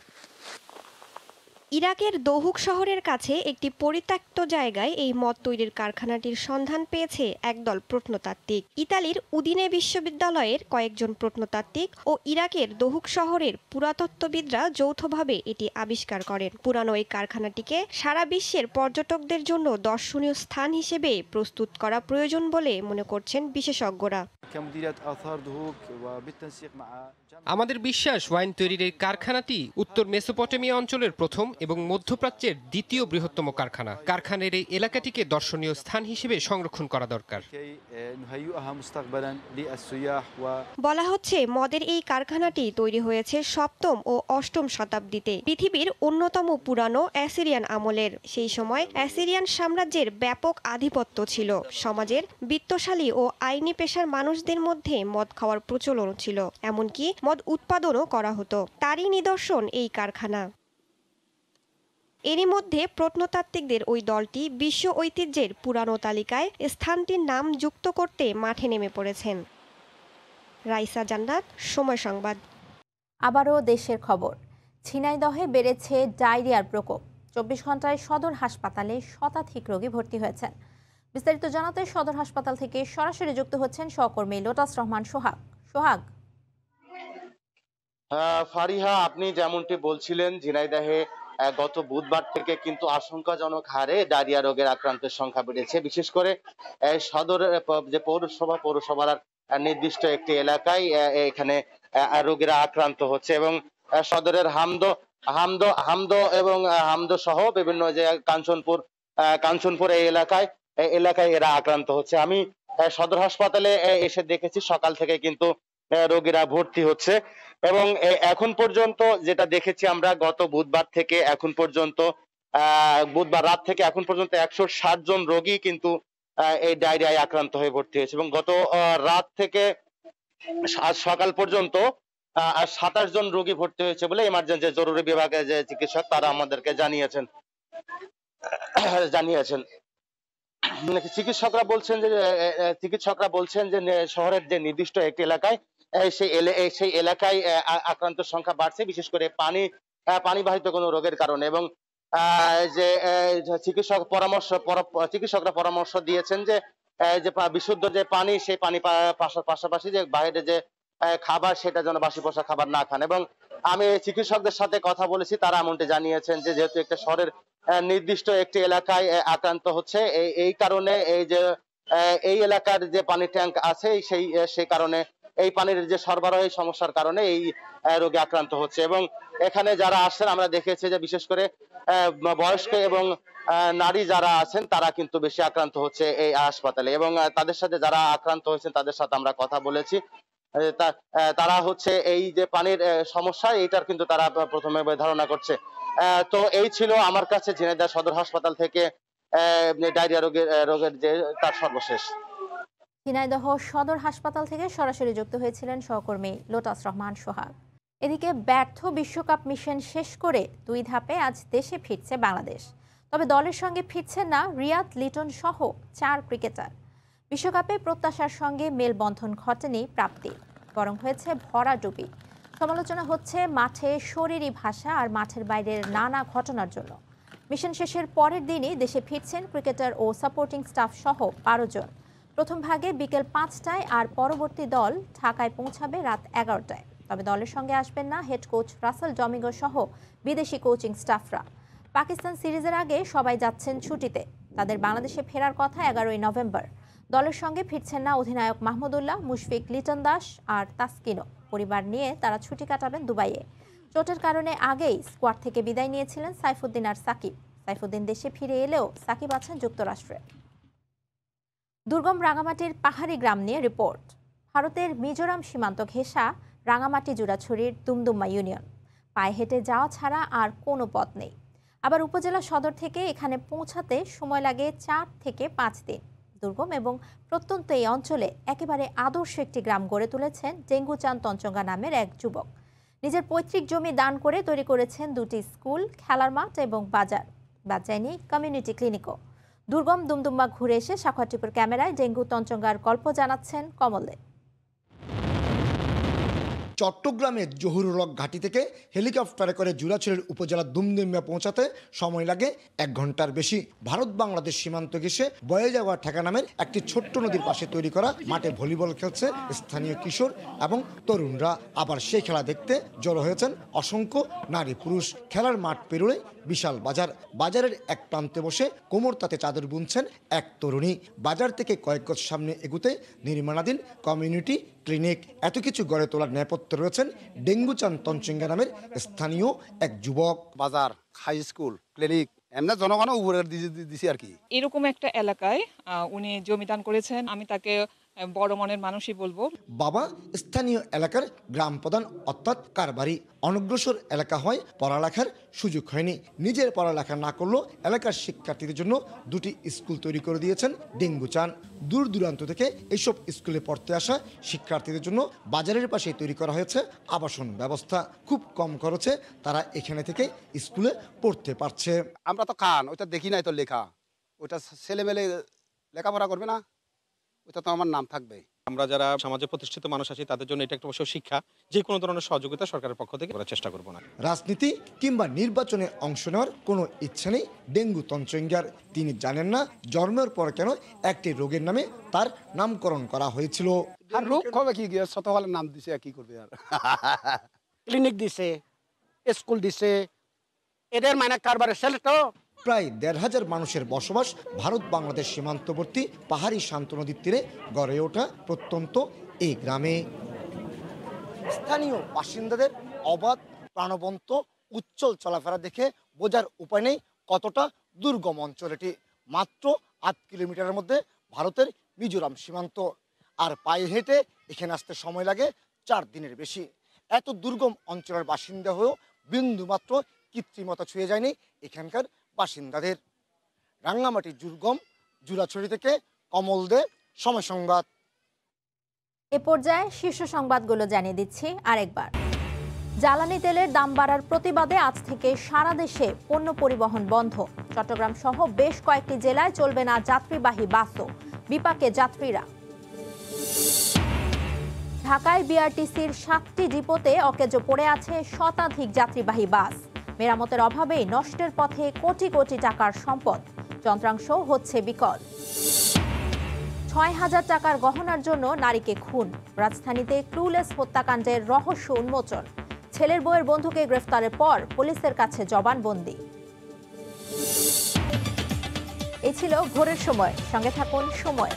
ইরাকের দহুক শহরের কাছে একটি পরিত্যক্ত জায়গায় এই মদ তৈরির কারখানাটির সন্ধান পেয়েছে একদল প্রত্নতাত্ত্বিক। ইতালির উদিনে বিশ্ববিদ্যালয়ের কয়েকজন প্রত্নতাত্ত্বিক ও ইরাকের দহুক শহরের পুরাতত্ত্ববিদরা যৌথভাবে এটি আবিষ্কার করেন। পুরানো এই কারখানাটিকে সারা বিশ্বের পর্যটকদের জন্য দর্শনীয় স্থান হিসেবে প্রস্তুত করা প্রয়োজন বলে মনে করছেন বিশেষজ্ঞরা। আমাদের বিশ্বাস ওয়াইন তৈরির এই কারখানাটি উত্তর মেসোপটেমিয়া অঞ্চলের প্রথম এবং মধ্যপ্রাচ্যের দ্বিতীয় বৃহত্তম কারখানা। কারখানার এই এলাকাটিকে দর্শনীয় স্থান হিসেবে সংরক্ষণ করা দরকার। বলা হচ্ছে মদের এই কারখানাটি তৈরি হয়েছে 7ম ও 8ম শতাব্দীতে। পৃথিবীর অন্যতম পুরানো অ্যাসিরিয়ান আমলের। সেই সময় অ্যাসিরিয়ান সাম্রাজ্যের ব্যাপক আধিপত্য ছিল। সমাজের বিত্তশালী ও আইনি পেশার মানুষদের মধ্যে মদ খাওয়ার প্রচলন ছিল, এমনকি মদ উৎপাদনও করা হতো। তারই নিদর্শন এই কারখানা। এরই মধ্যে প্রত্নতাত্ত্বিকদের ওই দলটি বিশ্ব ঐতিহ্যের পুরানো তালিকায় স্থানটির নাম যুক্ত করতে মাঠে নেমে পড়েছেন। রাইসা জান্নাত, সময় সংবাদ। আবারও দেশের খবর। ঝিনাইদহে বেড়েছে ডায়রিয়ার প্রকোপ। 24 ঘন্টায় সদর হাসপাতালে শতাধিক রোগী ভর্তি হয়েছেন। বিস্তারিত জানাতে সদর হাসপাতাল থেকে সরাসরি যুক্ত হচ্ছেন সহকর্মী লোটাস রহমান সোহাগ। সোহাগ, ফারিহা, আপনি যেমনটি বলছিলেন, ঝিনাইদহে গত বুধবার থেকে কিন্তু আশঙ্কাজনক হারে ডায়রিয়া রোগের আক্রান্তের সংখ্যা বেড়েছে। বিশেষ করে সদরের যে পৌরসভার নির্দিষ্ট একটি এলাকায় এখানে রোগীরা আক্রান্ত হচ্ছে এবং সদরের হামদো সহ বিভিন্ন যে কাঞ্চনপুর এই এলাকায় এরা আক্রান্ত হচ্ছে। আমি সদর হাসপাতালে এসে দেখেছি সকাল থেকে কিন্তু রোগীরা ভর্তি হচ্ছে এবং এখন পর্যন্ত যেটা দেখেছি আমরা, গত বুধবার থেকে এখন পর্যন্ত বুধবার রাত থেকে এখন পর্যন্ত 160 জন রোগী কিন্তু এই ডায়রিয়ায় আক্রান্ত হয়ে ভর্তি হয়েছে এবং গত রাত থেকে আজ সকাল পর্যন্ত 27 জন রোগী ভর্তি হয়েছে বলে ইমার্জেন্সি জরুরি বিভাগের যে চিকিৎসক তারা আমাদেরকে জানিয়েছেন। চিকিৎসকরা বলছেন যে শহরের যে নির্দিষ্ট একটি এলাকায় সেই এলাকায় আক্রান্তের সংখ্যা বাড়ছে, বিশেষ করে পানিবাহিত কোনো রোগের কারণে এবং যে চিকিৎসকরা পরামর্শ দিয়েছেন যে বিশুদ্ধ যে পানি, সেই পানি পাশাপাশি যে বাইরে যে খাবার সেটা যেন বাসি পচা খাবার না খান। এবং আমি চিকিৎসকদের সাথে কথা বলেছি, তারা এমনটি জানিয়েছেন যে যেহেতু একটা শহরের নির্দিষ্ট একটি এলাকায় আক্রান্ত হচ্ছে, এই কারণে এই এলাকার যে পানি ট্যাঙ্ক আছে সেই কারণে এই পানির যে সরবরাহের সমস্যার কারণে এই রোগে আক্রান্ত হচ্ছে এবং এখানে যারা আসছেন আমরা দেখেছি যে বিশেষ করে বয়স্ক এবং নারী যারা আছেন তারা কিন্তু বেশি আক্রান্ত হচ্ছে এই হাসপাতালে এবং তাদের সাথে যারা আক্রান্ত হয়েছেন তাদের সাথে আমরা কথা বলেছি। তারা হচ্ছে এই যে পানির সমস্যা এইটার কিন্তু তারা প্রথমে ধারণা করছে। তো এই ছিল আমার কাছে ঝিনাইদহ সদর হাসপাতাল থেকে ডায়রিয়া রোগের যে তার সর্বশেষ। ঝিনাইদহ সদর হাসপাতাল থেকে সরাসরি যুক্ত হয়েছিলেন সহকর্মী লোটাস রহমান সোহাগ। এদিকে ব্যর্থ বিশ্বকাপ মিশন শেষ করে 2 ধাপে আজ দেশে ফিরছে বাংলাদেশ। তবে দলের সঙ্গে ফিরছেন না রিয়াদ লিটন সহ 4 ক্রিকেটার। বিশ্বকাপে প্রত্যাশার সঙ্গে মেলবন্ধন ঘটেনি প্রাপ্তি, বরং হয়েছে ভরাডুবি। সমালোচনা হচ্ছে মাঠে শরীরী ভাষা আর মাঠের বাইরের নানা ঘটনার জন্য। মিশন শেষের পরের দিনই দেশে ফিরছেন ক্রিকেটার ও সাপোর্টিং স্টাফ সহ 12 জন। প্রথম ভাগে বিকেল 5টায় আর পরবর্তী দল ঢাকায় পৌঁছাবে রাত 11টায়। তবে দলের সঙ্গে আসবেন না হেড কোচ রাসেল ডমিঙ্গো সহ বিদেশি কোচিং স্টাফরা। পাকিস্তান সিরিজের আগে সবাই যাচ্ছেন ছুটিতে। তাদের বাংলাদেশে ফেরার কথা 11ই নভেম্বর। দলের সঙ্গে ফিরছেন না অধিনায়ক মাহমুদুল্লাহ, মুশফিক, লিটন দাস আর তাসকিনও। পরিবার নিয়ে তারা ছুটি কাটাবেন দুবাইয়ে। চোটের কারণে আগেই স্কোয়াড থেকে বিদায় নিয়েছিলেন সাইফুদ্দিন আর সাকিব। সাইফুদ্দিন দেশে ফিরে এলেও সাকিব আছেন যুক্তরাষ্ট্রে। দুর্গম রাঙামাটির পাহাড়ি গ্রাম নিয়ে রিপোর্ট। ভারতের মিজোরাম সীমান্ত ঘেঁষা রাঙামাটি জুরাছড়ির দুমদুম্মা ইউনিয়ন। পায়ে হেঁটে যাওয়া ছাড়া আর কোনো পথ নেই। আবার উপজেলা সদর থেকে এখানে পৌঁছাতে সময় লাগে 4 থেকে 5 দিন। দুর্গম এবং প্রত্যন্ত এই অঞ্চলে একেবারে আদর্শ একটি গ্রাম গড়ে তুলেছেন ডেঙ্গুচান তঞ্চঙ্গা নামের এক যুবক। নিজের পৈতৃক জমি দান করে তৈরি করেছেন 2টি স্কুল, খেলার মাঠ এবং বাজার নেই কমিউনিটি ক্লিনিকও। দুর্গম দুমদুম্মা ঘুরে এসে সাক্ষাৎ টিপুর ক্যামেরায় ডেঙ্গু তঞ্চঙ্গার গল্প জানাচ্ছেন কমল দে। চট্টগ্রামের জহুরুল হক ঘাঁটি থেকে হেলিকপ্টারে করে জুরাছড়ির উপজেলার দুমদুমিয়া পৌঁছাতে সময় লাগে 1 ঘন্টার বেশি। ভারত বাংলাদেশ সীমান্ত ঘেঁষে বয়ে যাওয়া ঠেকা নামের একটি ছোট্ট নদীর পাশে তৈরি করা মাঠে ভলিবল খেলছে স্থানীয় কিশোর এবং তরুণরা। আবার সেই খেলা দেখতে জড়ো হয়েছেন অসংখ্য নারী পুরুষ। খেলার মাঠ পেরোলে বিশাল বাজারের এক প্রান্তে বসে কোমর তাতে চাদর বুনছেন এক তরুণী। বাজার থেকে কয়েক গজ সামনে এগুতে নির্মাণাধীন কমিউনিটি ক্লিনিক। এত কিছু গড়ে তোলার নেপথ্যে রয়েছেন ডেঙ্গুচান তঞ্চঙ্গা নামের স্থানীয় এক যুবক। বাজার, হাই স্কুল, ক্লিনিক এমনি জনগণ উপরে দিছি আর কি। এরকম একটা এলাকায় উনি জমিদান করেছেন, আমি তাকে বড় মনের মানুষই বলবো। বাবা স্থানীয় এলাকার গ্রাম প্রধান অর্থাৎ কারবারি। অনগ্রসর এলাকা হয় পড়ালেখার সুযোগ হয়নি। নিজের পড়ালেখা না করলেও এলাকার শিক্ষার্থীদের জন্য 2টি স্কুল তৈরি করে দিয়েছেন ডেঙ্গুচান। দূর দূরান্ত থেকে এইসব স্কুলে পড়তে আসা শিক্ষার্থীদের জন্য বাজারের পাশে তৈরি করা হয়েছে আবাসন ব্যবস্থা। খুব কম খরচে তারা এখানে থেকে স্কুলে পড়তে পারছে। আমরা তো খান ওইটা দেখি নাই তো লেখা, ওইটা ছেলেমেলে লেখাপড়া করবে না, ওইটা তো আমার নাম থাকবে। আমরা যারা সমাজে প্রতিষ্ঠিত মানুষ আছি তাদের জন্য এটা একটা অবশ্য শিক্ষা, যে কোনো ধরনের সহযোগিতা সরকারের পক্ষ থেকে করার চেষ্টা করব না। রাজনীতি কিংবা নির্বাচনে অংশ নেওয়ার কোনো ইচ্ছা নেই ডেঙ্গু তঞ্চঙ্গ্যার। তিনি জানেন না জন্মের পর কেন একটি রোগের নামে তার নামকরণ করা হয়েছিল। আর রোগ হবে কি ছোটবেলার নাম দিছে, কি করবে আর। ক্লিনিক দিছে, স্কুল দিছে, এদের মানে কারবারের ছেলে তো। প্রায় ১৫০০ মানুষের বসবাস ভারত বাংলাদেশ সীমান্তবর্তী পাহাড়ি শান্ত নদীর তীরে গড়ে ওঠা প্রত্যন্ত এই গ্রামে স্থানীয় বাসিন্দাদের অবাধ প্রাণবন্ত উচ্ছল চলাফেরা দেখে বোঝার উপায় নেই কতটা দুর্গম অঞ্চল এটি। মাত্র ৮ কিলোমিটারের মধ্যে ভারতের মিজোরাম সীমান্ত, আর পায়ে হেঁটে এখানে আসতে সময় লাগে ৪ দিনের বেশি। এত দুর্গম অঞ্চলের বাসিন্দা হয়েও বিন্দুমাত্র কৃত্রিমতা ছুঁয়ে যায়নি এখানকার বাসিন্দাদের। রাঙ্গামাটির দুর্গম জুরাছড়ি থেকে কমল দে, সময় সংবাদ। এ পর্যায়ে শীর্ষ সংবাদগুলো জানিয়ে দিচ্ছি আরেকবার। জ্বালানি তেলের দাম বাড়ার প্রতিবাদে আজ থেকে সারা দেশে পণ্য পরিবহন বন্ধ। চট্টগ্রাম সহ বেশ কয়েকটি জেলায় চলবে না যাত্রীবাহী বাসও, বিপাকে যাত্রীরা। ঢাকায় বিআরটিসির 7টি ডিপোতে অকেজো পড়ে আছে শতাধিক যাত্রীবাহী বাস। মেরামতের অভাবেই নষ্টের পথে কোটি কোটি টাকার সম্পদ, যন্ত্রাংশ হচ্ছে বিকল। ৬,০০০ টাকার গহনার জন্য নারীকে খুন। রাজধানীতে ক্লুলেস হত্যাকাণ্ডের রহস্য উন্মোচন। ছেলের বউয়ের বন্ধুকে গ্রেফতারের পর পুলিশের কাছে জবানবন্দি। এই ছিল ভোরের সময়। সঙ্গে থাকুন সময়।